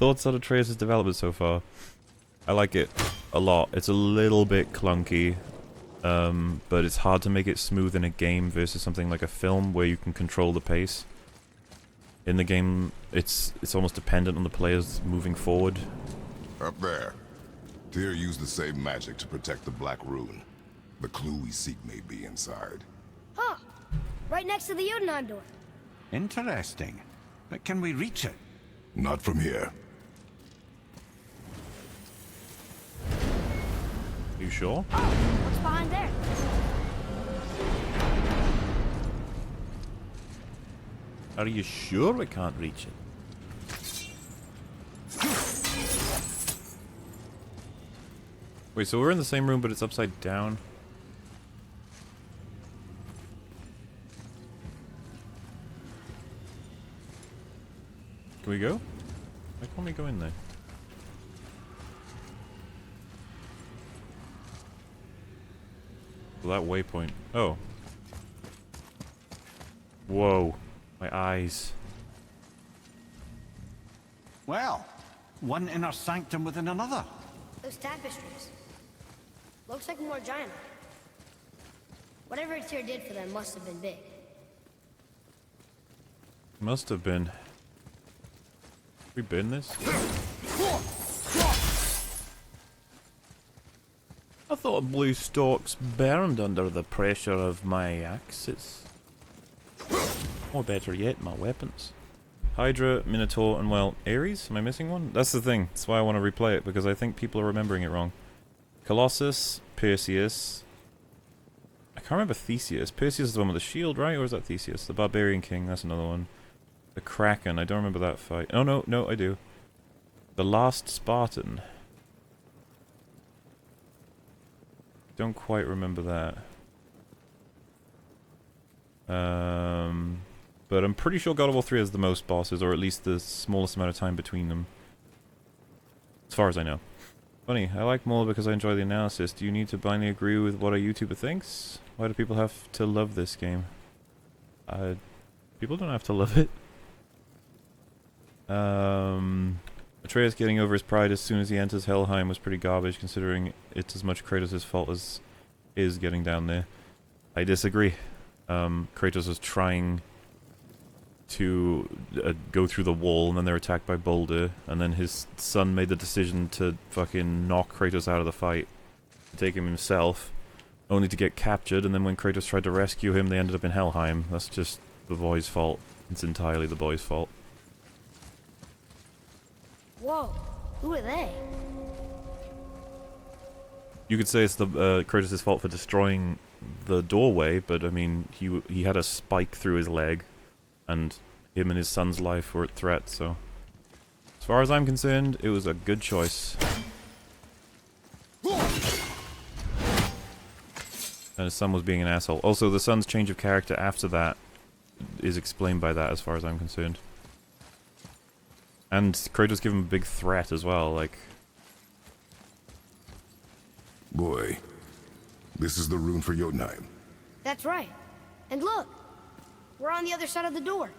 Thoughts on Atreus' development so far? I like it a lot. It's a little bit clunky, but it's hard to make it smooth in a game versus something like a film where you can control the pace. In the game, it's almost dependent on the players moving forward. Up there. Tyr used the same magic to protect the Black Rune. The clue we seek may be inside. Huh. Right next to the Jotunheim door. Interesting. But can we reach it? Not from here. You sure? Oh, what's behind there? Are you sure we can't reach it? Wait, so we're in the same room, but it's upside down? Can we go? Why can't we go in there? Well, that waypoint. Oh. Whoa. My eyes. Well, one inner sanctum within another. Those tapestries. Looks like more giant. Whatever Tyr did for them must have been big. Must have been. We been this? I thought blue stalks burned under the pressure of my axes. Or better yet, my weapons. Hydra, Minotaur, and well, Ares? Am I missing one? That's the thing. That's why I want to replay it, because I think people are remembering it wrong. Colossus, Perseus. I can't remember Theseus. Perseus is the one with the shield, right? Or is that Theseus? The Barbarian King, that's another one. The Kraken, I don't remember that fight. Oh no, I do. The Last Spartan. Don't quite remember that. But I'm pretty sure God of War 3 has the most bosses, or at least the smallest amount of time between them. As far as I know. Funny, I like Muller because I enjoy the analysis. Do you need to blindly agree with what a YouTuber thinks? Why do people have to love this game? People don't have to love it. Atreus getting over his pride as soon as he enters Helheim was pretty garbage, considering it's as much Kratos' fault as is getting down there. I disagree. Kratos was trying to go through the wall, and then they're attacked by Boulder, and then his son made the decision to fucking knock Kratos out of the fight, take him himself, only to get captured, and then when Kratos tried to rescue him, they ended up in Helheim. That's just the boy's fault. It's entirely the boy's fault. Whoa, who are they? You could say it's the Kratos' fault for destroying the doorway, but I mean, he had a spike through his leg, and him and his son's life were at threat, so as far as I'm concerned, it was a good choice. And his son was being an asshole. Also, the son's change of character after that is explained by that, as far as I'm concerned. And Kratos gave him a big threat as well, like... Boy, this is the rune for Jotunheim. That's right. And look, we're on the other side of the door.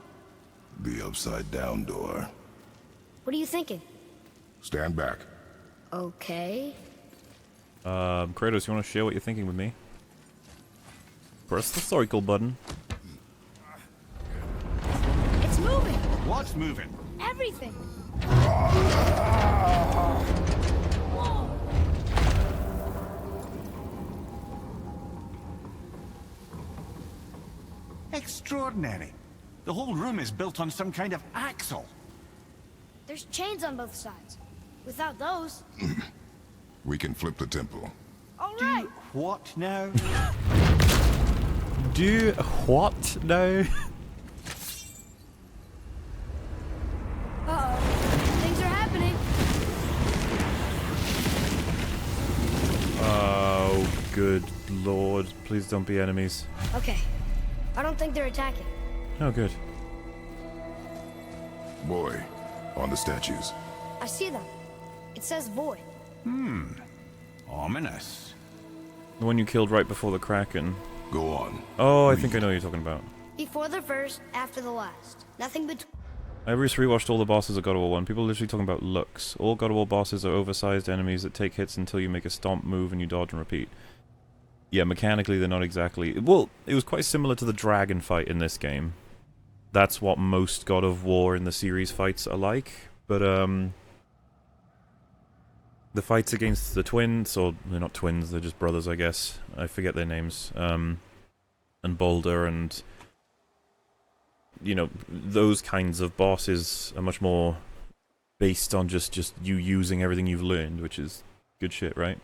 The upside-down door. What are you thinking? Stand back. Okay. Kratos, you want to share what you're thinking with me? Press the circle button. It's moving! What's moving? Everything! Extraordinary. The whole room is built on some kind of axle. There's chains on both sides. Without those... We can flip the temple. All right! What now? Do what now? Uh-oh. Things are happening. Oh, good lord. Please don't be enemies. Okay. I don't think they're attacking. Oh, good. Boy, on the statues. I see them. It says void. Ominous. The one you killed right before the Kraken. Go on. Oh, I think I know what you're talking about. Before the first, after the last. Nothing between. I just rewatched all the bosses of God of War 1. People are literally talking about looks. All God of War bosses are oversized enemies that take hits until you make a stomp move and you dodge and repeat. Yeah, mechanically they're not exactly... Well, it was quite similar to the dragon fight in this game. That's what most God of War in the series fights are like. But, the fights against the twins, or they're not twins, they're just brothers, I guess. I forget their names. And Boulder and... You know, those kinds of bosses are much more based on just you using everything you've learned, which is good shit, right?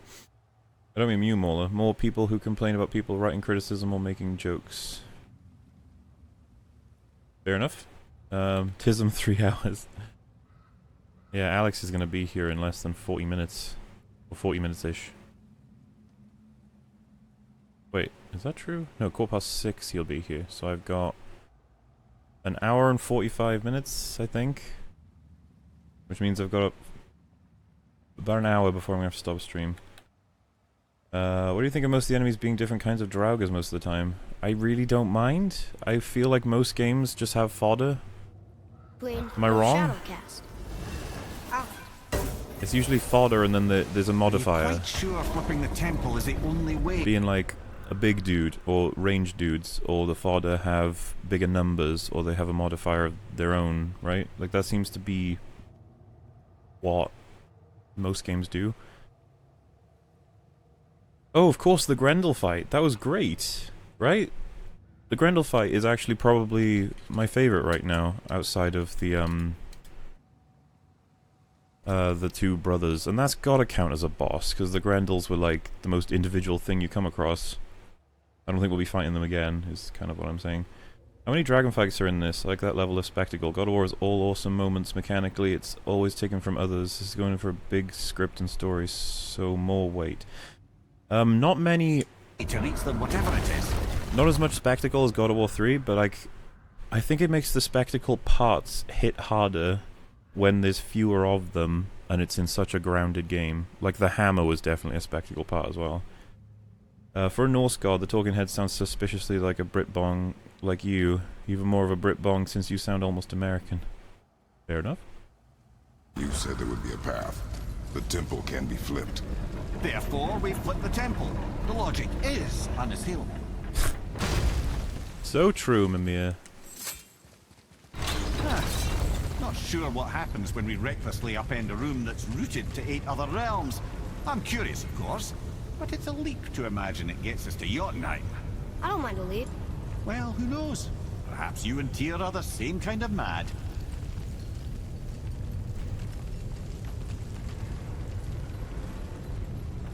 I don't mean you, Mauler. More people who complain about people writing criticism or making jokes. Fair enough. Tism 3 hours. Yeah, Alex is going to be here in less than 40 minutes. Or 40 minutes-ish. Wait, is that true? No, 6:15 he'll be here. So I've got... an hour and 45 minutes, I think. Which means I've got about an hour before I'm going to have to stop stream. What do you think of most of the enemies being different kinds of Draugas most of the time? I really don't mind. I feel like most games just have fodder. Am I wrong? It's usually fodder and then there's a modifier. Are you quite sure flipping the temple is the only way? Being like a big dude or ranged dudes or the fodder have bigger numbers or they have a modifier of their own, right? Like that seems to be what most games do. Oh, of course, the Grendel fight. That was great, right? The Grendel fight is actually probably my favorite right now outside of the two brothers, and that's gotta count as a boss because the Grendels were like the most individual thing you come across. I don't think we'll be fighting them again, is kind of what I'm saying. How many dragon fights are in this? I like that level of spectacle. God of War is all awesome moments mechanically. It's always taken from others. This is going for a big script and story, so more weight. Not many... To reach them, whatever it is. Not as much spectacle as God of War 3, but like... I think it makes the spectacle parts hit harder when there's fewer of them, and it's in such a grounded game. Like, the hammer was definitely a spectacle part as well. For a Norse god, the talking head sounds suspiciously like a Brit bong, like you. Even more of a Brit bong since you sound almost American. Fair enough. You said there would be a path. The temple can be flipped. Therefore, we flip the temple. The logic is unassailable. So true, Mimir. Not sure what happens when we recklessly upend a room that's rooted to 8 other realms. I'm curious, of course, but it's a leap to imagine it gets us to Jotunheim. I don't mind a lead. Well, who knows? Perhaps you and Tyr are the same kind of mad.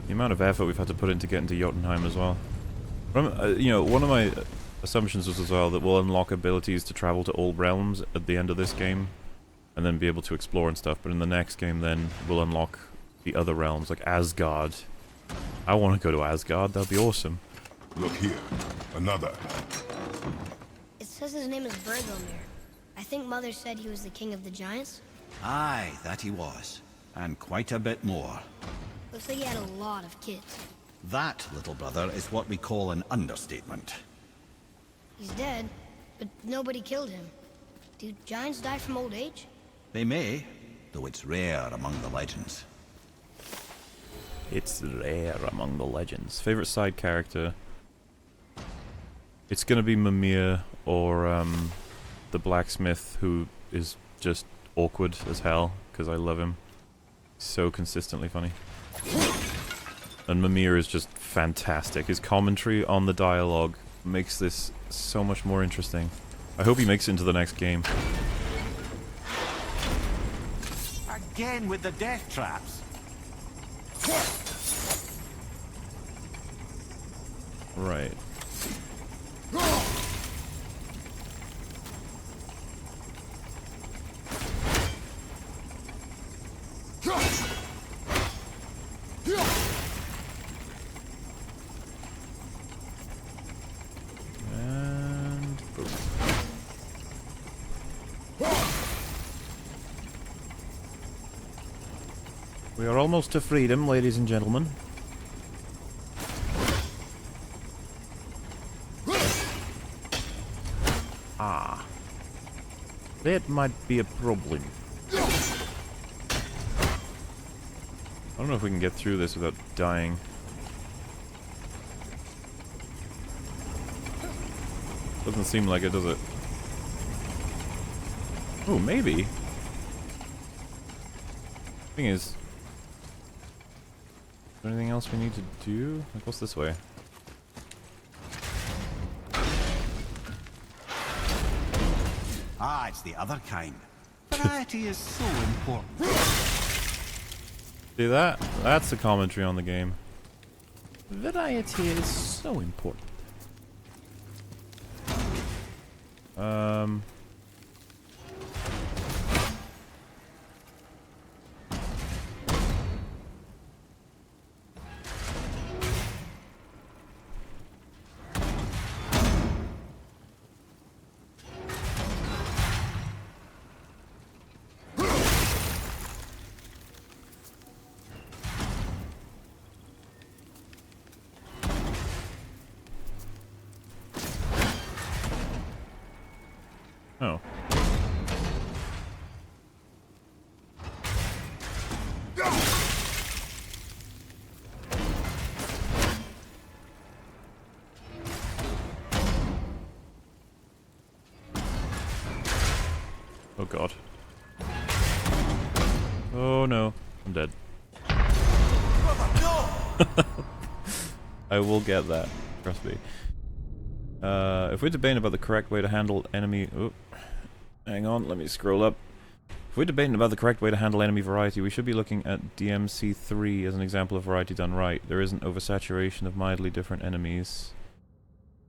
The amount of effort we've had to put into getting to Jotunheim as well. You know, one of my assumptions was as well that we'll unlock abilities to travel to all realms at the end of this game, and then be able to explore and stuff, but in the next game then we'll unlock the other realms, like Asgard. I want to go to Asgard, that'd be awesome. Look here. Another. It says his name is Bergelmir. I think Mother said he was the king of the giants. Aye, that he was. And quite a bit more. Looks like he had a lot of kids. That, little brother, is what we call an understatement. He's dead, but nobody killed him. Do giants die from old age? They may, though it's rare among the legends. It's rare among the legends. Favorite side character? It's gonna be Mimir or the blacksmith, who is just awkward as hell because I love him. So consistently funny. And Mimir is just fantastic. His commentary on the dialogue makes this so much more interesting. I hope he makes it into the next game. Again with the death traps. Right. And boom. We are almost to freedom, ladies and gentlemen. Ah. That might be a problem. I don't know if we can get through this without dying. Doesn't seem like it, does it? Oh, maybe. Thing is there anything else we need to do? Like, what's this way? Ah, it's the other kind. Variety is so important. See that? That's the commentary on the game. Variety is so important. Oh. Oh god. Oh no. I'm dead. I will get that. Trust me. If we're debating about the correct way to handle enemy... Oh, hang on, let me scroll up. If we're debating about the correct way to handle enemy variety, we should be looking at DMC3 as an example of variety done right. There isn't oversaturation of mildly different enemies.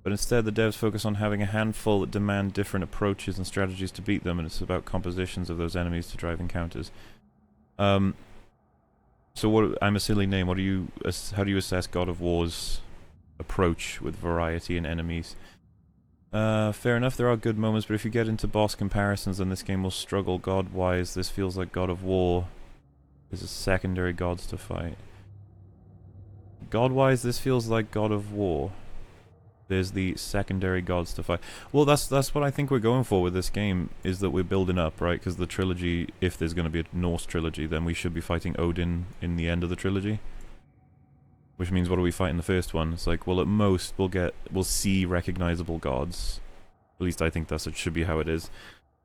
But instead, the devs focus on having a handful that demand different approaches and strategies to beat them, and it's about compositions of those enemies to drive encounters. So what? I'm a silly name. What do you? How do you assess God of War's approach with variety in enemies? Fair enough. There are good moments, but if you get into boss comparisons, then this game will struggle god-wise. This feels like God of War. There's a secondary gods to fight. God-wise, this feels like God of War. There's the secondary gods to fight. Well, that's what I think we're going for with this game, is that we're building up, right? Because the trilogy, if there's going to be a Norse trilogy, then we should be fighting Odin in the end of the trilogy. Which means, what do we fight in the first one? It's like, well, at most, we'll see recognizable gods. At least I think it should be how it is.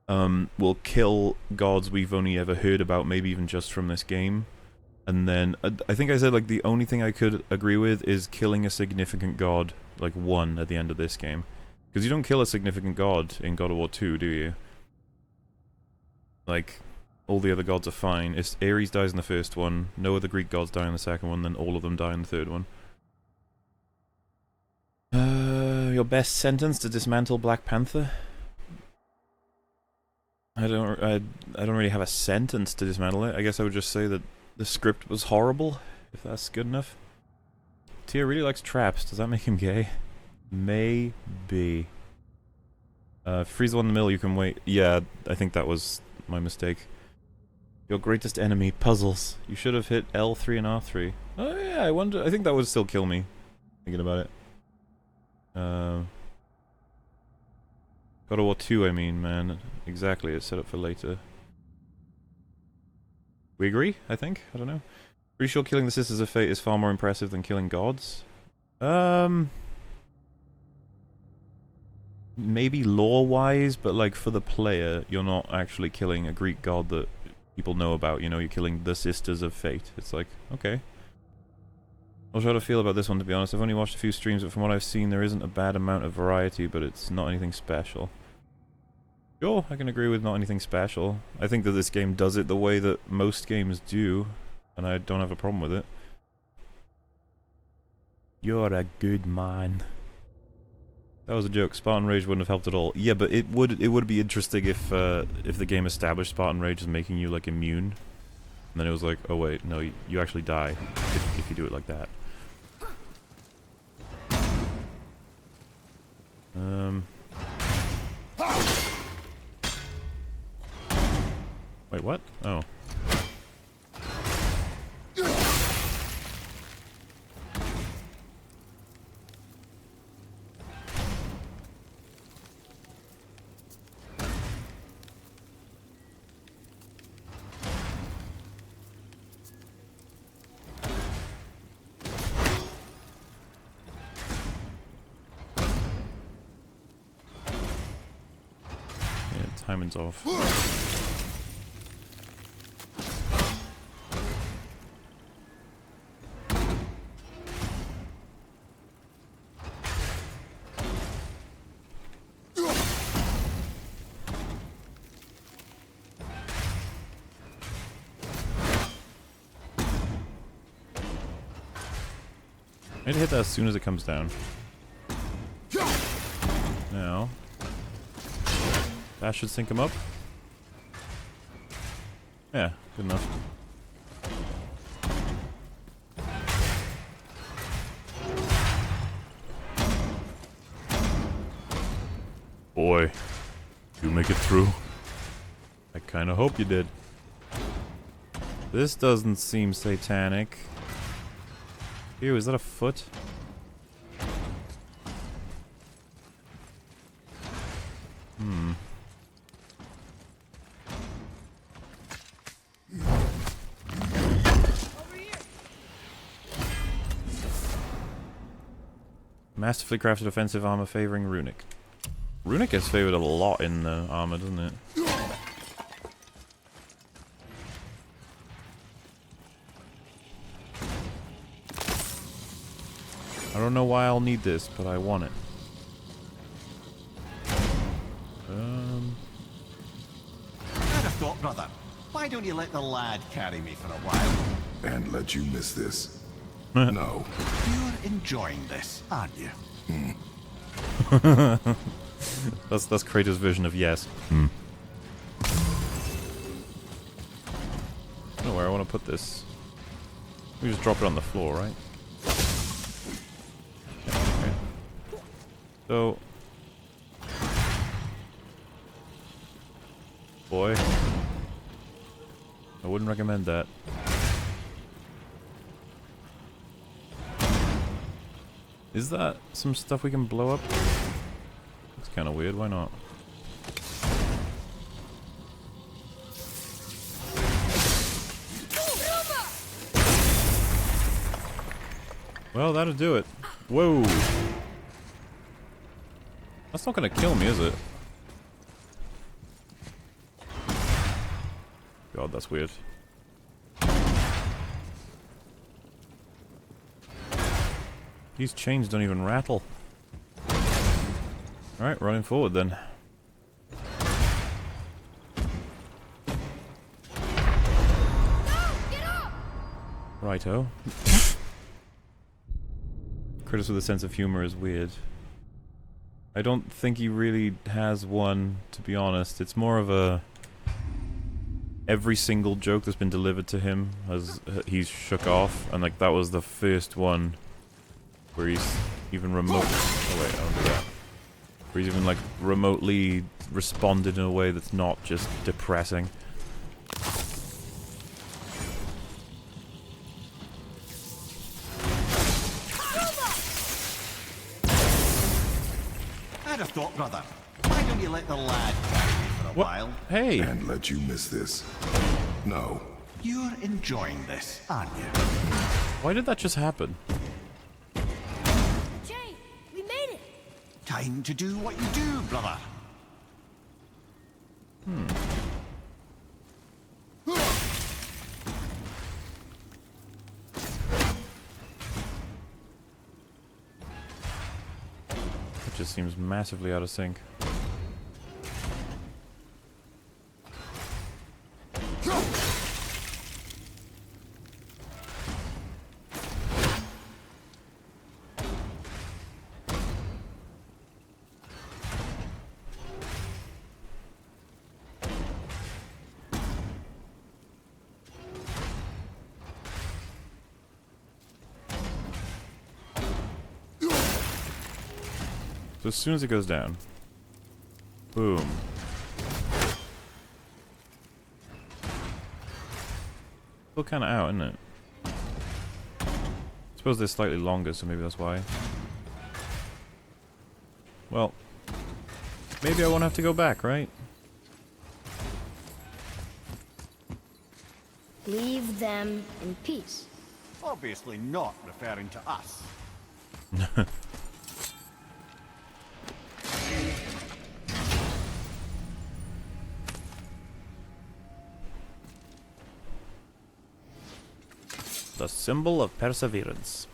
We'll kill gods we've only ever heard about, maybe even just from this game. And then, I think I said, like, the only thing I could agree with is killing a significant god, like, one at the end of this game. Because you don't kill a significant god in God of War 2, do you? Like, all the other gods are fine. It's Ares dies in the first one, no other Greek gods die in the second one, then all of them die in the third one. Your best sentence to dismantle Black Panther? I don't really have a sentence to dismantle it. I guess I would just say that the script was horrible, if that's good enough. Tyr really likes traps. Does that make him gay? Maybe. Freeze the one in the middle, you can wait. Yeah, I think that was my mistake. Your greatest enemy, puzzles. You should have hit L3 and R3. Oh yeah, I wonder. I think that would still kill me, thinking about it. God of War 2, I mean, man. Exactly, it's set up for later. We agree, I think? I don't know. Pretty sure killing the Sisters of Fate is far more impressive than killing gods. Maybe lore-wise, but like for the player, you're not actually killing a Greek god that people know about, you know, you're killing the Sisters of Fate. It's like, okay. I'll try to feel about this one, to be honest. I've only watched a few streams, but from what I've seen, there isn't a bad amount of variety, but it's not anything special. Sure, I can agree with not anything special. I think that this game does it the way that most games do, and I don't have a problem with it. You're a good man. That was a joke. Spartan Rage wouldn't have helped at all. Yeah, but it would be interesting if the game established Spartan Rage as making you like immune, and then it was like, oh wait, no, you actually die if you do it like that. Wait, what? Oh. timing's off. I need to hit that as soon as it comes down. Now. That should sync him up. Yeah, good enough. Boy, you make it through. I kinda hope you did. This doesn't seem satanic. Ew, is that a foot? Hmm. Masterfully crafted offensive armor favoring Runic. Runic is favored a lot in the armor, doesn't it? I don't know why I'll need this, but I want it. I'd have thought, brother. Why don't you let the lad carry me for a while? And let you miss this. No. You're enjoying this, aren't you? That's Kratos' vision of yes. I don't know where I want to put this. We just drop it on the floor, right? Yeah, okay. So, boy, I wouldn't recommend that. Is that some stuff we can blow up? It's kind of weird, why not? Well, that'll do it. Whoa! That's not gonna kill me, is it? God, that's weird. These chains don't even rattle. Alright, running forward then. Righto. Kratos with a sense of humor is weird. I don't think he really has one, to be honest. It's more of a... Every single joke that's been delivered to him he's shook off, and like that was the first one where he's even remote. Oh wait, I don't do that. Where he's even like remotely responded in a way that's not just depressing. I'd have thought, brother. Why don't you let the lad carry me for a while? Hey! And let you miss this. No. You're enjoying this, aren't you? Why did that just happen? Jay, we made it. Time to do what you do, brother. It just seems massively out of sync. So as soon as it goes down, boom. Still kind of out, isn't it? I suppose they're slightly longer, so maybe that's why. Well, maybe I won't have to go back, right? Leave them in peace. Obviously not referring to us. The symbol of perseverance.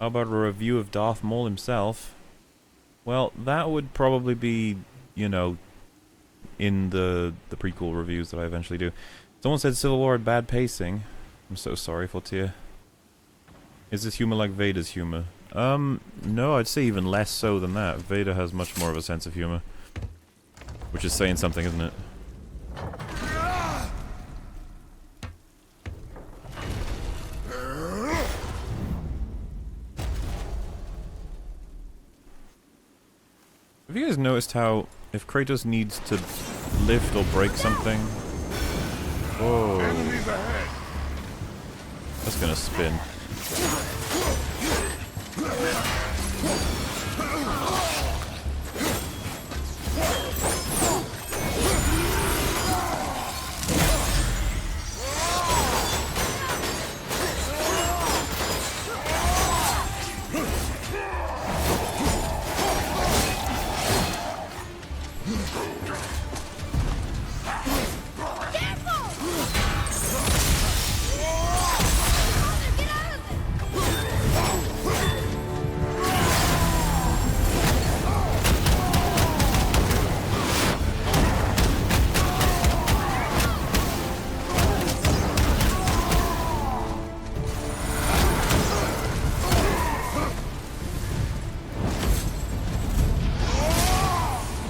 How about a review of Darth Maul himself? Well, that would probably be, you know, in the prequel reviews that I eventually do. Someone said Civil War had bad pacing. I'm so sorry, Fortier. Is this humor like Vader's humor? No, I'd say even less so than that. Vader has much more of a sense of humor. Which is saying something, isn't it? Have you guys noticed how if Kratos needs to lift or break something... Oh. That's gonna spin.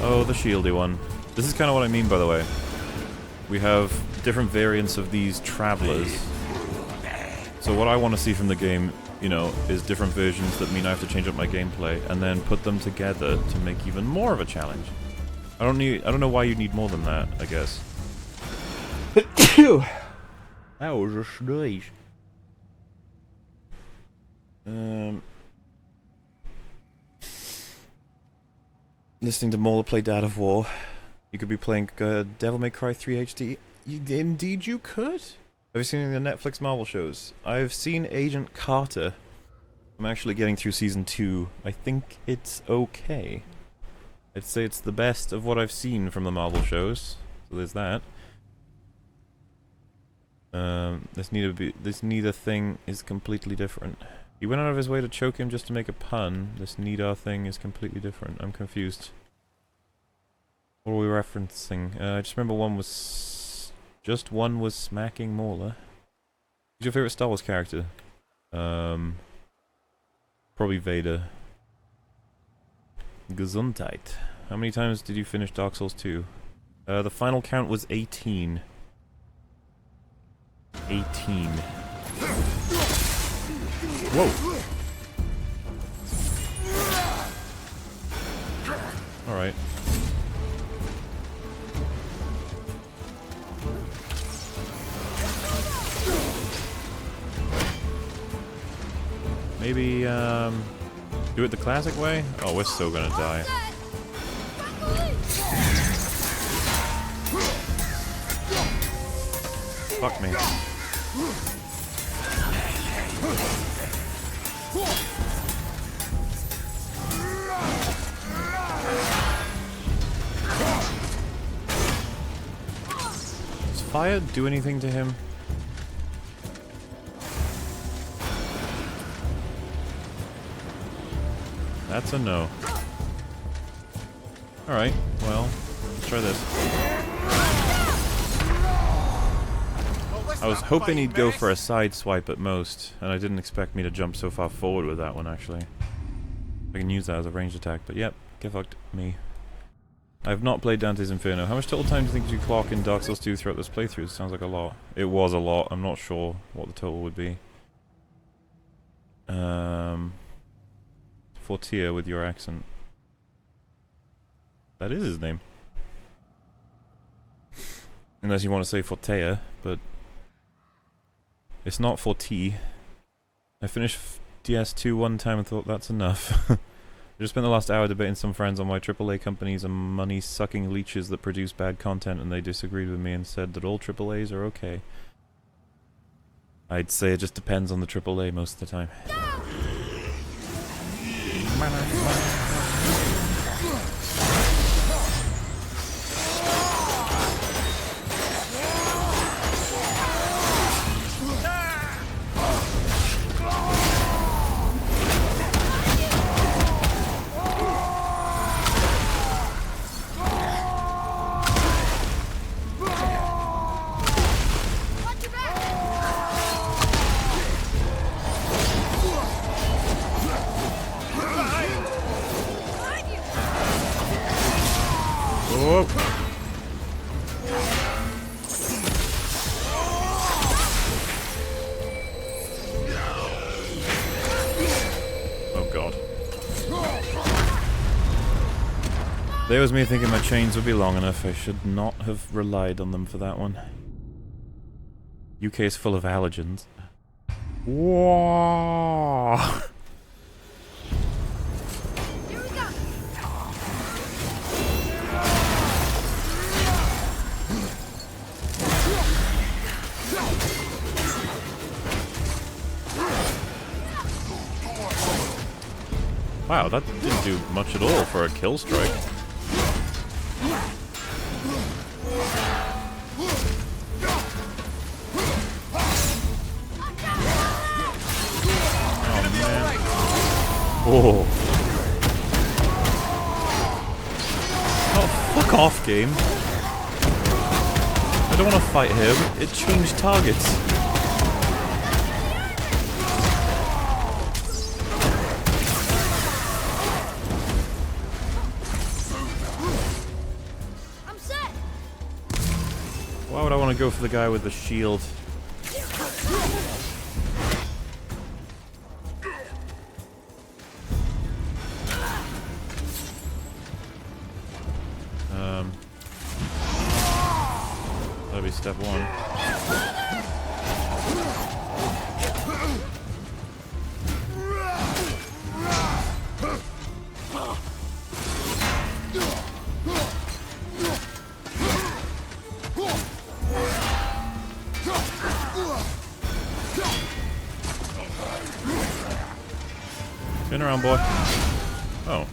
Oh, the shieldy one. This is kind of what I mean, by the way. We have different variants of these travelers. So what I want to see from the game, you know, is different versions that mean I have to change up my gameplay, and then put them together to make even more of a challenge. I don't know why you need more than that, I guess. That was a sneeze. Listening to Mauler play Dad of War. You could be playing Devil May Cry 3 HD. Indeed you could. Have you seen any of the Netflix Marvel shows? I've seen Agent Carter. I'm actually getting through Season 2. I think it's okay. I'd say it's the best of what I've seen from the Marvel shows. So there's that. This neither thing is completely different. He went out of his way to choke him just to make a pun. This neither thing is completely different. I'm confused. What are we referencing? I just remember one was smacking Mauler. Who's your favorite Star Wars character? Probably Vader. Gesundheit. How many times did you finish Dark Souls 2? The final count was 18. 18. Whoa! Alright. Maybe, do it the classic way? Oh, we're so gonna die. Fuck me. Does fire do anything to him? That's a no. Alright, well, let's try this. I was hoping he'd go for a side swipe at most, and I didn't expect me to jump so far forward with that one, actually. I can use that as a ranged attack, but yep, get fucked, me. I have not played Dante's Inferno. How much total time do you think you clock in Dark Souls 2 throughout this playthrough? Sounds like a lot. It was a lot. I'm not sure what the total would be. Fortier with your accent. That is his name. Unless you want to say Fortea, but it's not Forti. I finished DS2 one time and thought that's enough. I just spent the last hour debating some friends on why AAA companies are money-sucking leeches that produce bad content, and they disagreed with me and said that all AAAs are okay. I'd say it just depends on the AAA most of the time. Whoa. Oh god. There was me thinking my chains would be long enough. I should not have relied on them for that one. UK is full of allergens. Whoa. Here we go. Wow, that didn't do much at all for a kill strike. Oh. Oh, fuck off, game. I don't want to fight him. It changed targets. I'm set. Why would I want to go for the guy with the shield? That'll be step one. Spin around, boy. Oh.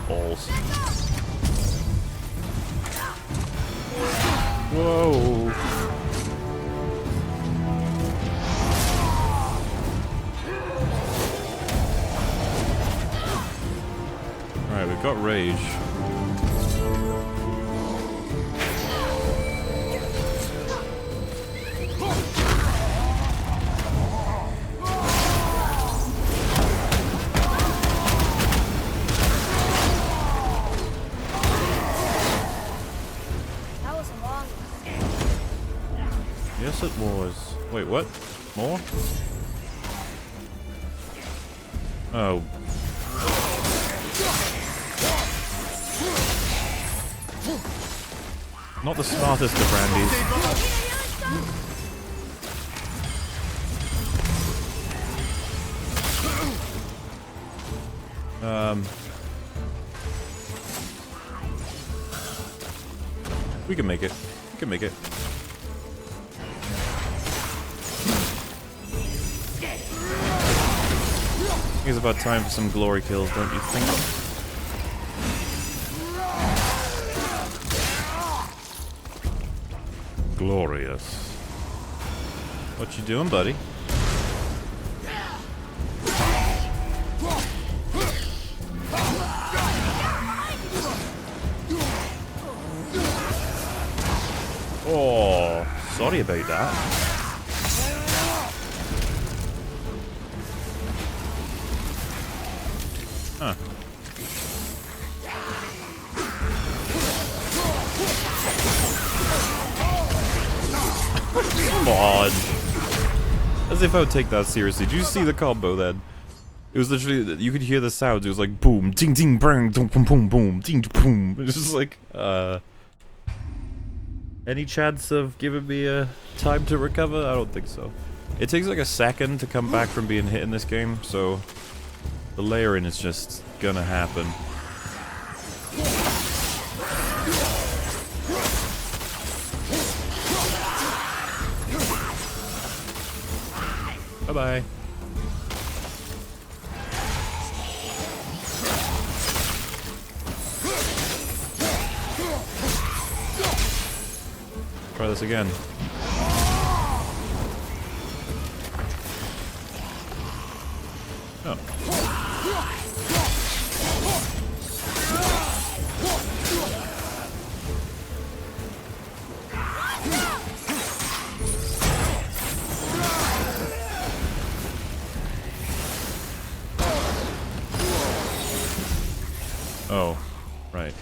Balls. Whoa. Alright, we've got rage. That was a long one. Yes, it was. Wait, what? More? Oh. Not the smartest of brandies. We can make it. We can make it. I think it's about time for some glory kills, don't you think? Glorious. What you doing, buddy? Oh, sorry about that. Huh. Come on. As if I would take that seriously. Did you see the combo then? It was literally, you could hear the sounds. It was like boom, ding ding bang, boom boom boom boom, ding boom. It was just like, any chance of giving me a time to recover? I don't think so. It takes like a second to come back from being hit in this game, so the layering is just gonna happen. Bye-bye. Try this again. Oh. Oh, right.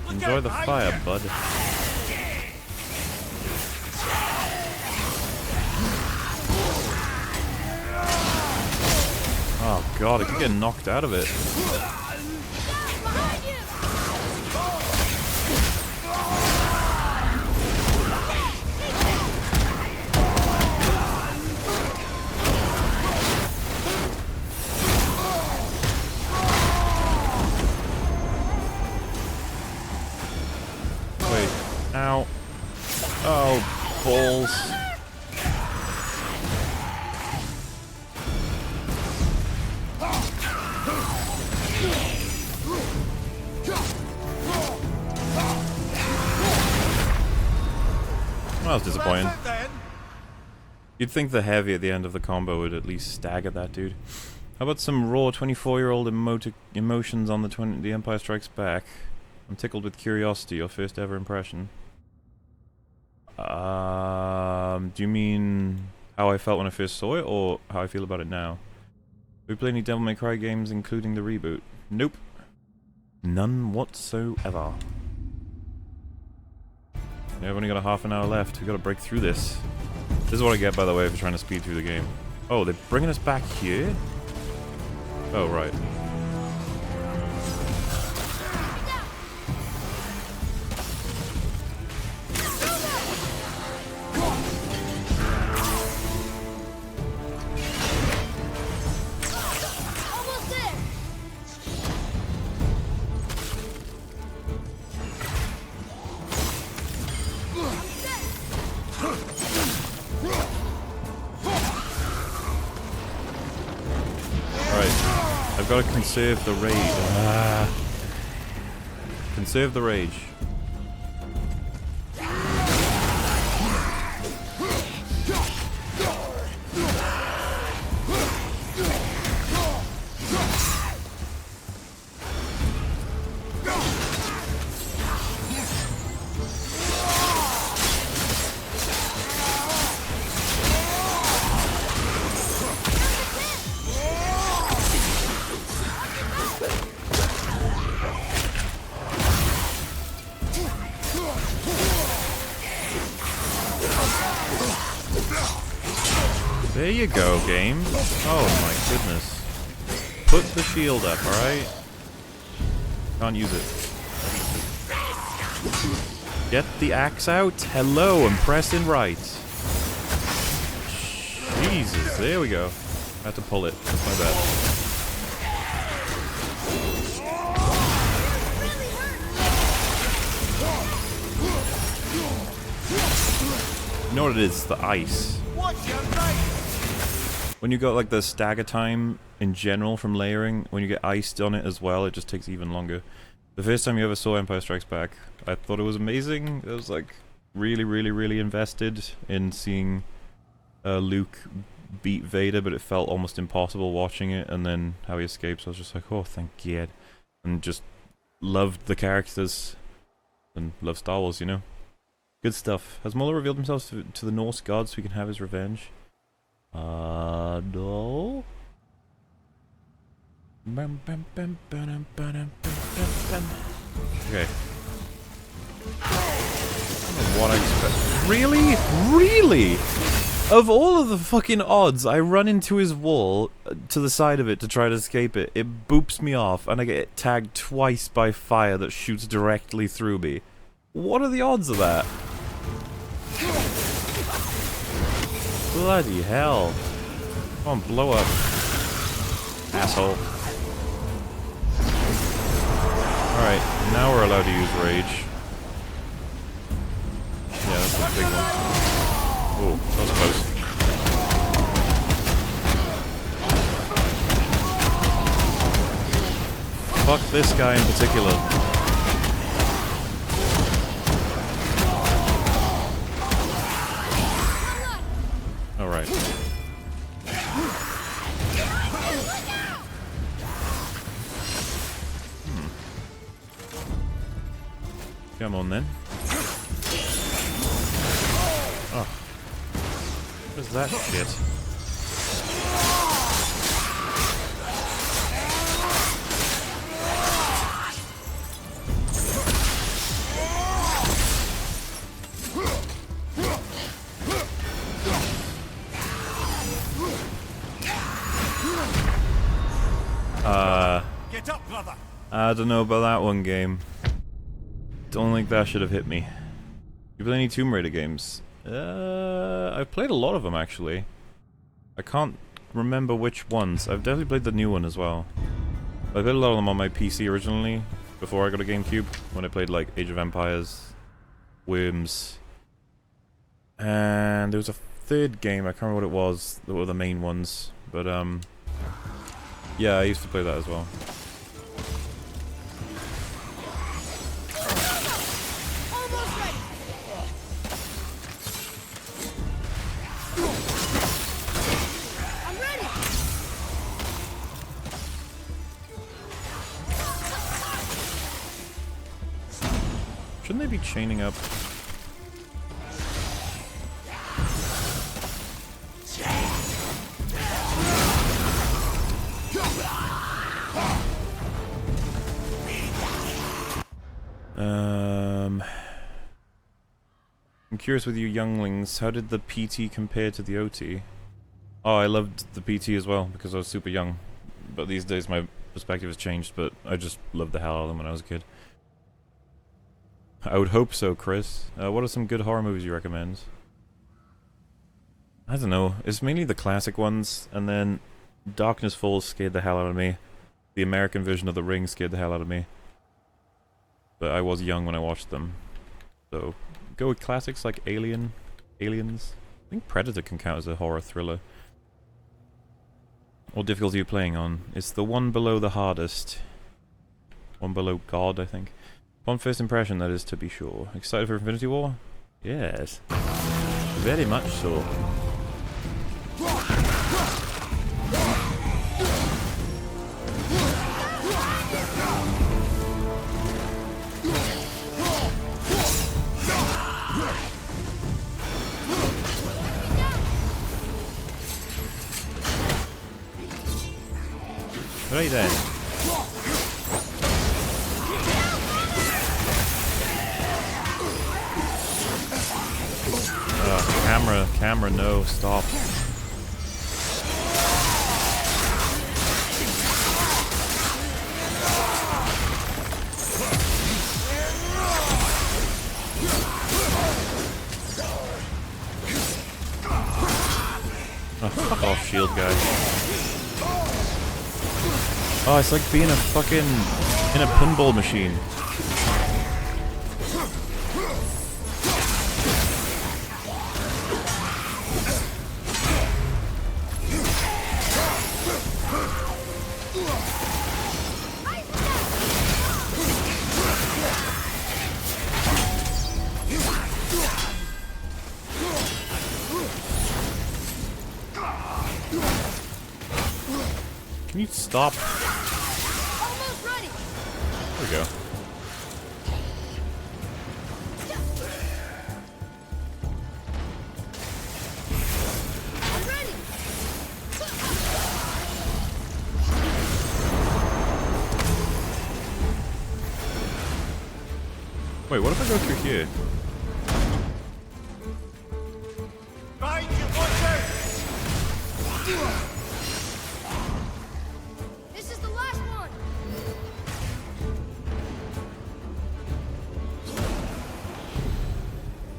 Enjoy the fire, bud. Oh god, I keep getting knocked out of it. Wait, ow. Oh, balls. Well, that was disappointing. You'd think the heavy at the end of the combo would at least stagger that dude. How about some raw 24-year-old emotions on the Empire Strikes Back? I'm tickled with curiosity, your first ever impression. Do you mean how I felt when I first saw it, or how I feel about it now? Do we play any Devil May Cry games, including the reboot? Nope. None whatsoever. Yeah, I've only got a half an hour left. We've got to break through this. This is what I get, by the way, for trying to speed through the game. Oh, they're bringing us back here? Oh, right. I've got to conserve the rage. Conserve the rage. There you go, game. Oh my goodness. Put the shield up, alright? Can't use it. Get the axe out. Hello, I'm pressing right. Jesus, there we go. I had to pull it. That's my bad. You know what it is? The ice. When you got like the stagger time in general from layering, when you get iced on it as well, it just takes even longer. The first time you ever saw Empire Strikes Back, I thought it was amazing. I was like really invested in seeing Luke beat Vader, but it felt almost impossible watching it, and then how he escapes, I was just like, oh, thank God. And just loved the characters and loved Star Wars, you know? Good stuff. Has Muller revealed himself to the Norse gods so he can have his revenge? No. Okay. What I expect. Really? Really? Of all of the fucking odds, I run into his wall to the side of it to try to escape it. It boops me off, and I get tagged twice by fire that shoots directly through me. What are the odds of that? Bloody hell. Come on, blow up. Asshole. Alright, now we're allowed to use rage. Yeah, that's a big one. Oh, that was close. Fuck this guy in particular. Alright. Come on then. Oh. What's that shit? Get up, brother. I don't know about that one game. Don't think that should have hit me. You play any Tomb Raider games? I've played a lot of them actually. I can't remember which ones. I've definitely played the new one as well. I played a lot of them on my PC originally, before I got a GameCube, when I played like Age of Empires, Worms, and there was a third game, I can't remember what it was, that were the main ones, but yeah, I used to play that as well. Shouldn't they be chaining up? I'm curious with you younglings, how did the PT compare to the OT? Oh, I loved the PT as well, because I was super young. But these days my perspective has changed, but I just loved the hell out of them when I was a kid. I would hope so, Chris. What are some good horror movies you recommend? I don't know. It's mainly the classic ones, and then Darkness Falls scared the hell out of me. The American version of The Ring scared the hell out of me. But I was young when I watched them. So, go with classics like Aliens. I think Predator can count as a horror thriller. What difficulty are you playing on? It's the one below the hardest. One below God, I think. On first impression, that is, to be sure. Excited for Infinity War? Yes. Very much so. Right then. Camera, no, stop. Oh, fuck off, shield guy. Oh, it's like being a fucking in a pinball machine. Can you stop? Almost ready. There we go. I'm ready. Wait, what if I go through here? Behind you, watch out! This is the last one.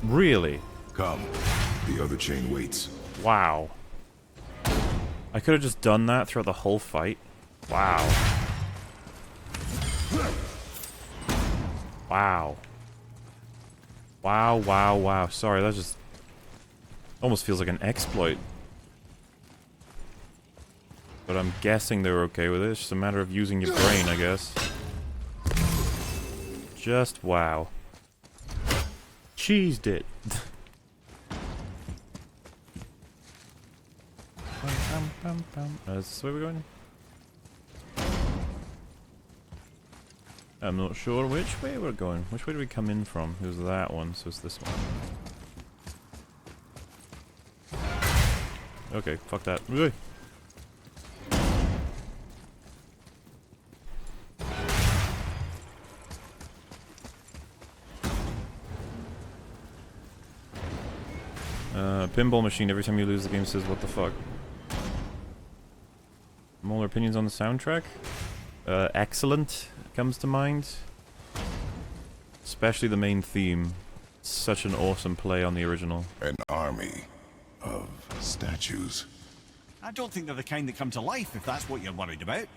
Really? Come. The other chain waits. Wow. I could have just done that throughout the whole fight. Wow. Wow. Wow, wow, wow. Sorry, that just almost feels like an exploit. But I'm guessing they were okay with it. It's just a matter of using your brain, I guess. Just wow. Cheesed it. Is this where we're going? I'm not sure which way we're going. Which way do we come in from? It was that one, so it's this one. Okay, fuck that. Ugh. Pinball machine, every time you lose the game says what the fuck. More opinions on the soundtrack? Excellent comes to mind. Especially the main theme. Such an awesome play on the original. An army of statues. I don't think they're the kind that come to life, if that's what you're worried about.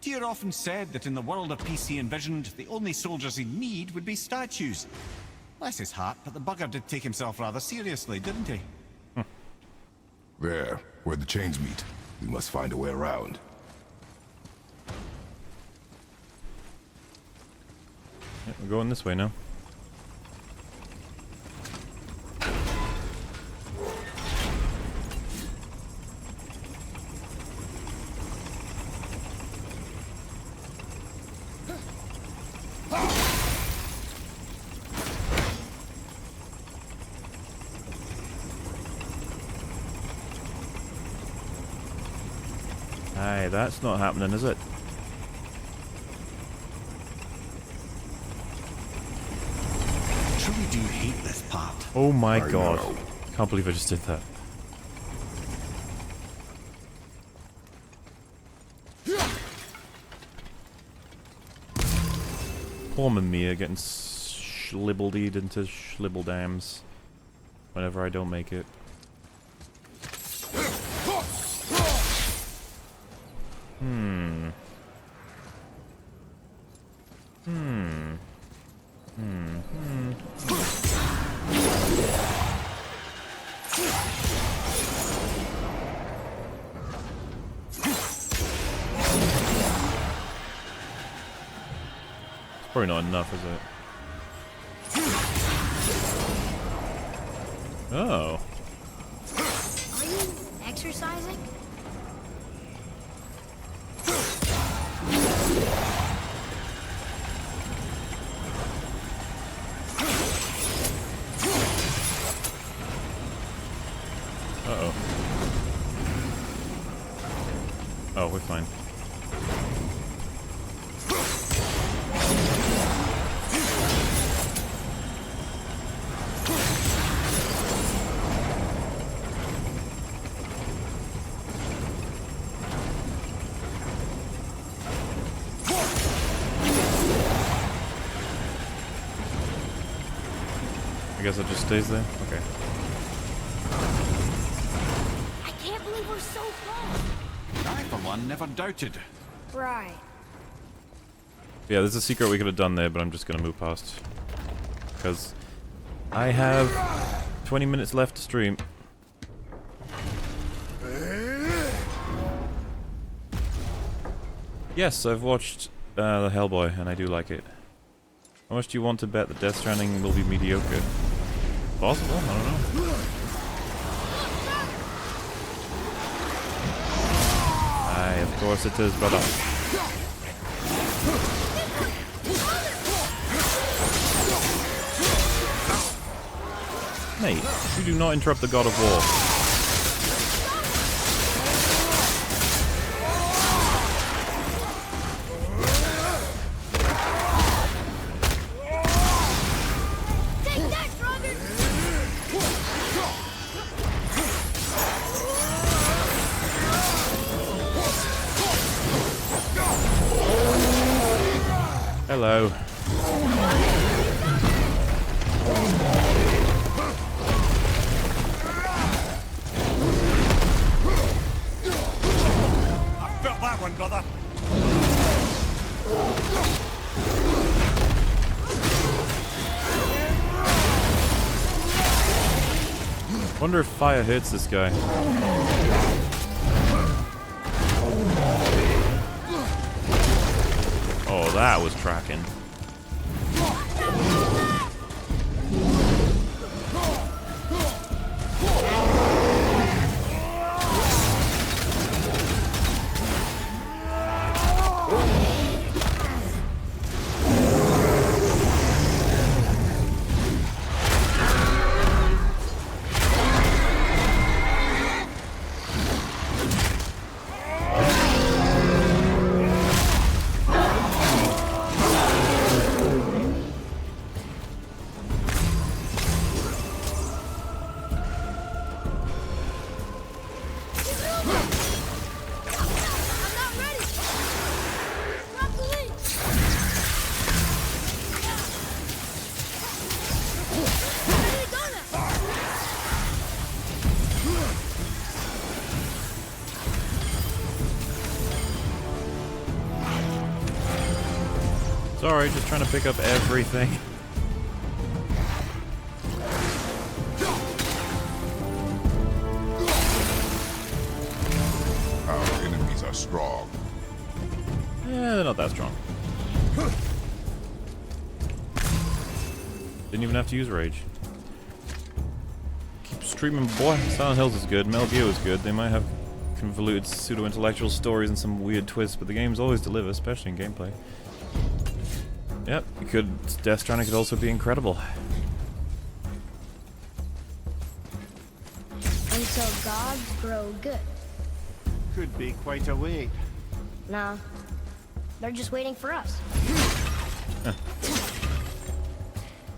Tyr often said that in the world of peace he envisioned, the only soldiers he'd need would be statues. Bless his heart, but the bugger did take himself rather seriously, didn't he? There, where the chains meet. We must find a way around. Yeah, we're going this way now. Aye, that's not happening, is it? I truly do hate this part. Oh my I god. know. Can't believe I just did that. Poor Mamiya getting schlibbledied into schlibbledams whenever I don't make it. It's probably not enough, is it? Oh. Are you exercising? Uh-oh. Oh, we're fine. I guess it just stays there? Okay. I can't believe we're so close. I, for one, never doubted. Right. Yeah, there's a secret we could have done there, but I'm just gonna move past. Because I have 20 minutes left to stream. Yes, I've watched the Hellboy, and I do like it. How much do you want to bet that Death Stranding will be mediocre? Possible? I don't know. Aye, of course it is, brother. Mate, you do not interrupt the God of War. Take that, brother! Hello. Wonder if fire hurts this guy. Oh, that was tracking. Sorry, just trying to pick up everything. Our enemies are strong. They're not that strong. Didn't even have to use rage. Keep streaming, boy. Silent Hills is good. Metal Gear was good. They might have convoluted pseudo-intellectual stories and some weird twists, but the games always deliver, especially in gameplay. Yep, Death Stranding could also be incredible. Until gods grow good. Could be quite a wait. Nah, they're just waiting for us.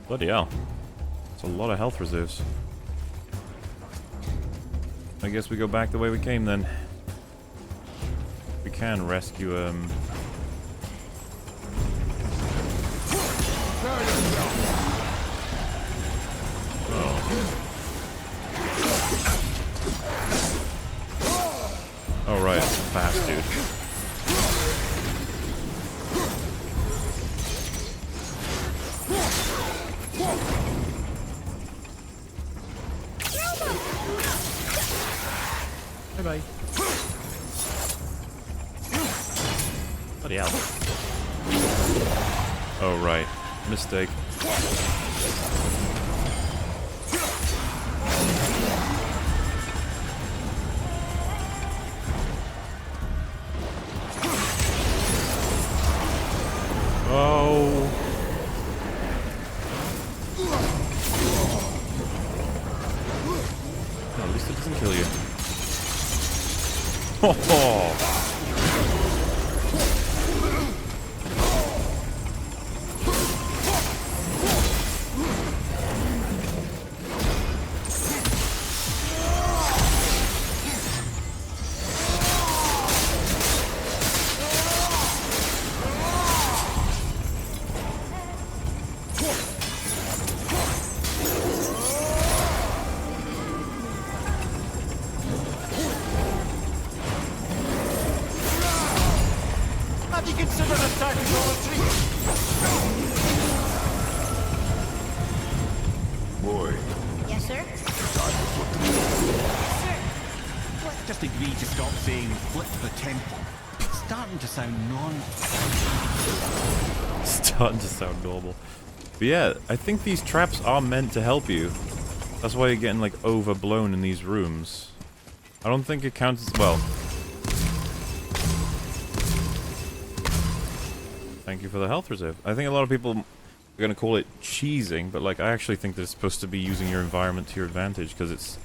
Bloody hell. It's a lot of health reserves. I guess we go back the way we came then. We can rescue, Oh right, it's a fast dude. Bye bye. Bloody hell. Oh right, mistake. Oh. At least it doesn't kill you. Oh. Have you considered attacking the retreat? Boy, Yes, sir? Just agree to stop saying flip the temple. It's starting to sound Starting to sound normal. But yeah, I think these traps are meant to help you. That's why you're getting like overblown in these rooms. I don't think it counts as well. Thank you for the health reserve. I think a lot of people are going to call it cheesing, but like I actually think that it's supposed to be using your environment to your advantage because it's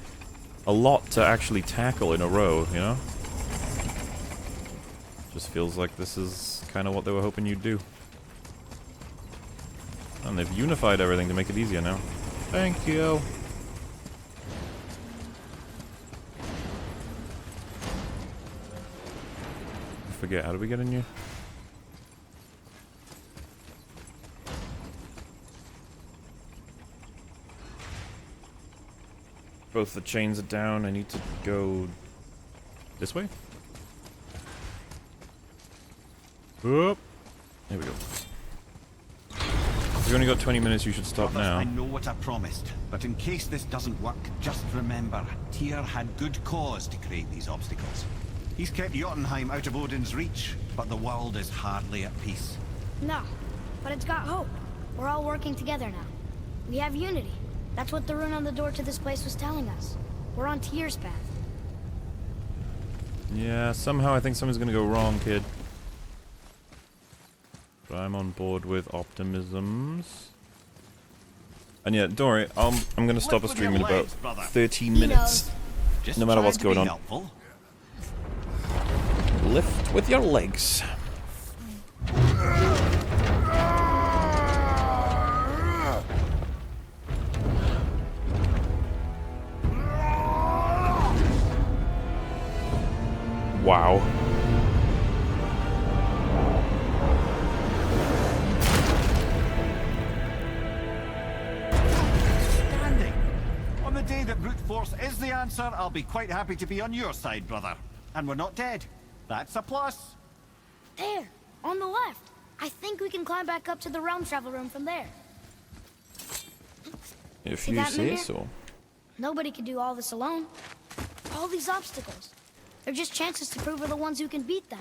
a lot to actually tackle in a row, you know? Just feels like this is kind of what they were hoping you'd do. And they've unified everything to make it easier now. Thank you. I forget, how do we get in here? Both the chains are down. I need to go this way. Whoop. There we go. You've only got 20 minutes, you should stop Brothers, now. I know what I promised, but in case this doesn't work, just remember, Tyr had good cause to create these obstacles. He's kept Jotunheim out of Odin's reach, but the world is hardly at peace. No, but it's got hope. We're all working together now. We have unity. That's what the rune on the door to this place was telling us. We're on Tyr's path. Yeah, somehow I think something's gonna go wrong, kid. But I'm on board with optimisms. And yeah, don't worry, I'm gonna stop the stream in about 30 minutes. Just No matter what's trying to going be on. helpful. Lift with your legs. Wow. Standing. On the day that brute force is the answer, I'll be quite happy to be on your side, brother. And we're not dead. That's a plus. There, on the left. I think we can climb back up to the realm travel room from there. If See you that, say Mimir? so. Nobody can do all this alone. All these obstacles. They're just chances to prove we're the ones who can beat them.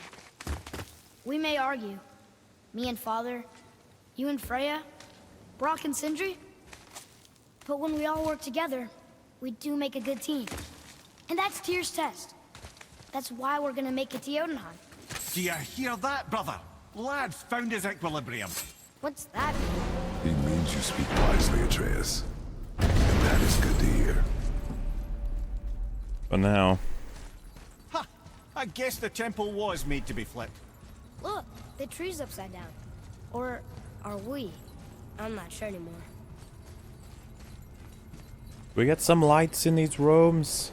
We may argue. Me and Father, you and Freya, Brock and Sindri. But when we all work together, we do make a good team. And that's Tyr's test. That's why we're gonna make it to Jotunheim. Do you hear that, brother? Lad's found his equilibrium. What's that? He means you speak wisely, Atreus. And that is good to hear. For now. Ha! I guess the temple was made to be flipped. Look, the tree's upside down. Or are we? I'm not sure anymore. We get some lights in these rooms.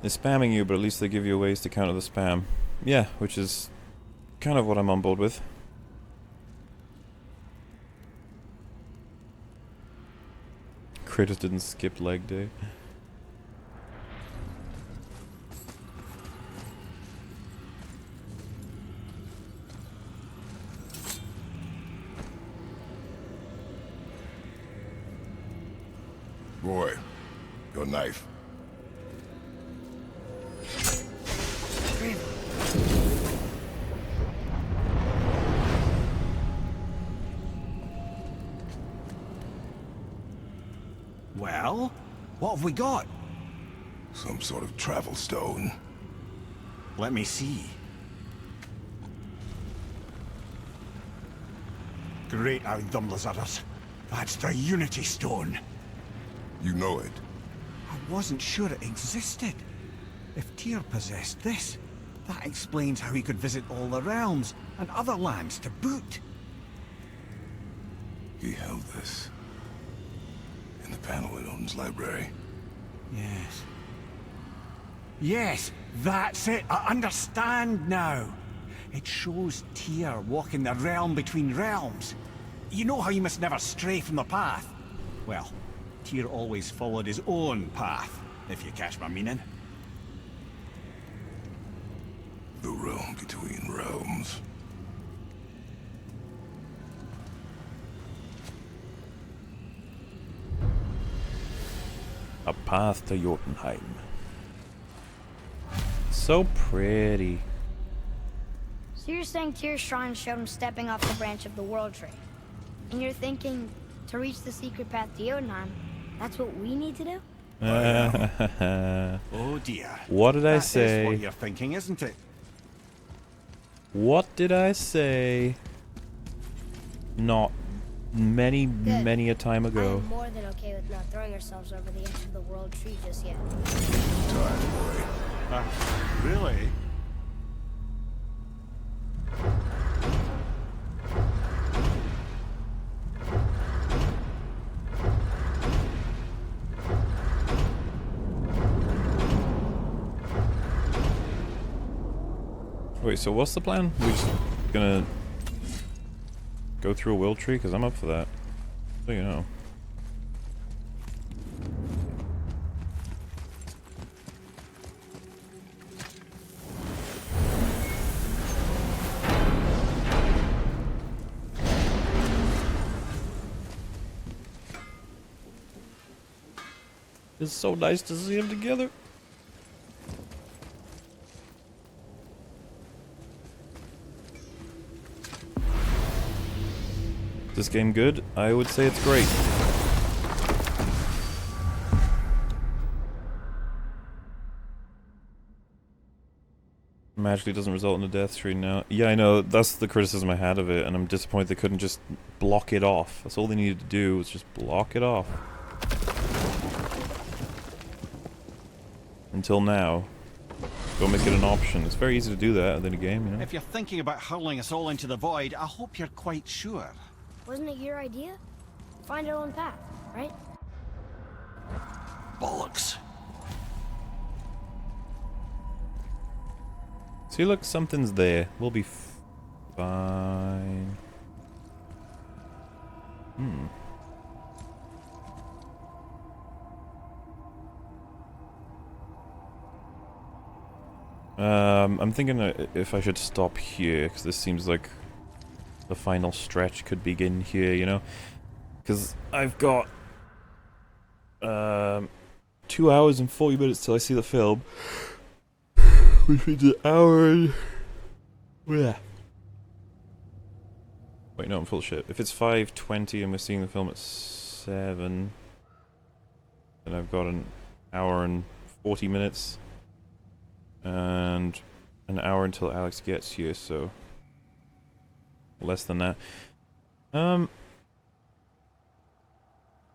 They're spamming you, but at least they give you ways to counter the spam. Yeah, which is kind of what I'm on board with. Kratos didn't skip leg day. Roy, your knife. Well, what have we got? Some sort of travel stone. Let me see. Great Outdumblers. That's the Unity Stone. You know it. I wasn't sure it existed. If Tyr possessed this, that explains how he could visit all the realms and other lands to boot. He held this. In the panel in Odin's library. Yes. Yes, that's it. I understand now. It shows Tyr walking the realm between realms. You know how you must never stray from the path? Well, Tyr always followed his own path, if you catch my meaning. The realm between realms. A path to Jotunheim. So pretty. So you're saying Tyr's shrine showed him stepping off the branch of the World Tree. And you're thinking, to reach the secret path to Jotunheim, that's what we need to do? Oh dear. What did I That is say? what you're thinking, isn't it? What did I say? Not many, Good. many a time I ago. am more than okay with not throwing ourselves over the edge of the World Tree just yet. Time, boy. Really? Wait, so what's the plan? We're just gonna go through a world tree? Because I'm up for that. So you know. It's so nice to see them together. Is this game good? I would say it's great. Magically doesn't result in a death screen now. Yeah, I know, that's the criticism I had of it, and I'm disappointed they couldn't just block it off. That's all they needed to do, was just block it off. Until now. Don't make it an option. It's very easy to do that within a game, you know? If you're thinking about hurling us all into the void, I hope you're quite sure. Wasn't it your idea? Find our own path, right? Bollocks. See, look, something's there. We'll be fine. I'm thinking if I should stop here, because this seems like the final stretch could begin here, you know? Because I've got 2 hours and 40 minutes till I see the film. Which means an hour and... Wait, no, I'm full of shit. If it's 5:20 and we're seeing the film at 7, then I've got an hour and 40 minutes. And an hour until Alex gets here, so... less than that.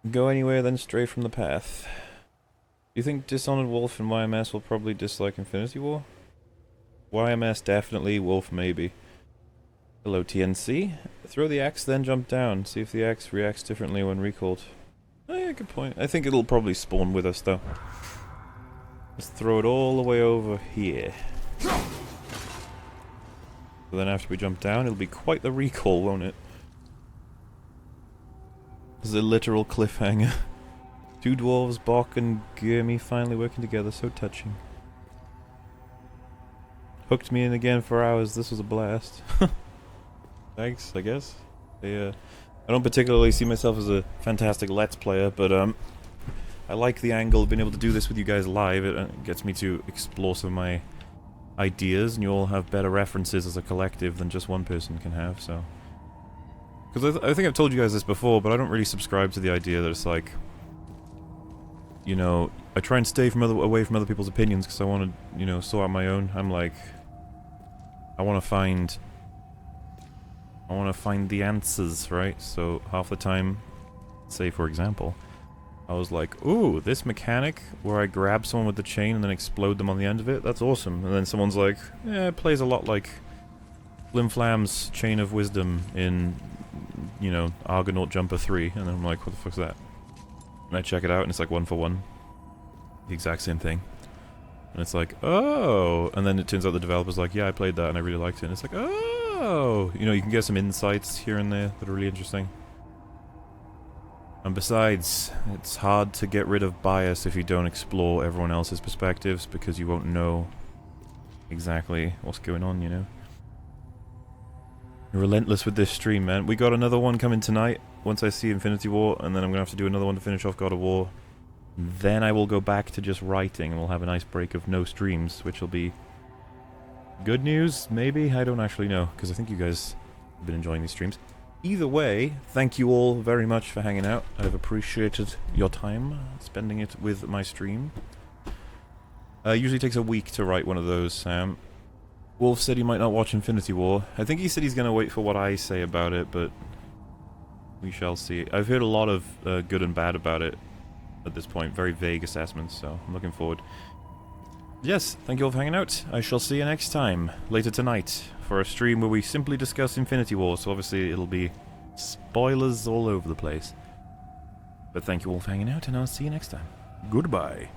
Go anywhere, then stray from the path. Do you think Dishonored Wolf and YMS will probably dislike Infinity War? YMS definitely, Wolf maybe. Hello TNC. Throw the axe, then jump down. See if the axe reacts differently when recalled. Oh yeah, good point. I think it'll probably spawn with us though. Let's throw it all the way over here. So then after we jump down, it'll be quite the recall, won't it? This is a literal cliffhanger. Two dwarves, Bok and Gurmy, finally working together, so touching. Hooked me in again for hours, this was a blast. Thanks, I guess. I don't particularly see myself as a fantastic Let's Player, but I like the angle of being able to do this with you guys live. It gets me to explore some of my ideas, and you all have better references as a collective than just one person can have, so... Because I think I've told you guys this before, but I don't really subscribe to the idea that it's like... You know, I try and stay from away from other people's opinions because I want to, you know, sort out my own. I'm like... I want to find the answers, right? So, half the time, say for example... I was like, ooh, this mechanic where I grab someone with the chain and then explode them on the end of it, that's awesome. And then someone's like, yeah, it plays a lot like Flim Flam's Chain of Wisdom in, you know, Argonaut Jumper 3. And then I'm like, what the fuck's that? And I check it out and it's like 1-for-1. The exact same thing. And it's like, oh! And then it turns out the developer's like, yeah, I played that and I really liked it. And it's like, oh! You know, you can get some insights here and there that are really interesting. And besides, it's hard to get rid of bias if you don't explore everyone else's perspectives, because you won't know exactly what's going on, you know? You're relentless with this stream, man. We got another one coming tonight, once I see Infinity War, and then I'm gonna have to do another one to finish off God of War. Then I will go back to just writing, and we'll have a nice break of no streams, which will be... good news, maybe? I don't actually know, because I think you guys have been enjoying these streams. Either way, thank you all very much for hanging out. I've appreciated your time, spending it with my stream. Usually takes a week to write one of those, Sam. Wolf said he might not watch Infinity War. I think he said he's going to wait for what I say about it, but we shall see. I've heard a lot of good and bad about it at this point. Very vague assessments, so I'm looking forward. Yes, thank you all for hanging out. I shall see you next time, later tonight, for a stream where we simply discuss Infinity War, so obviously it'll be spoilers all over the place. But thank you all for hanging out, and I'll see you next time. Goodbye.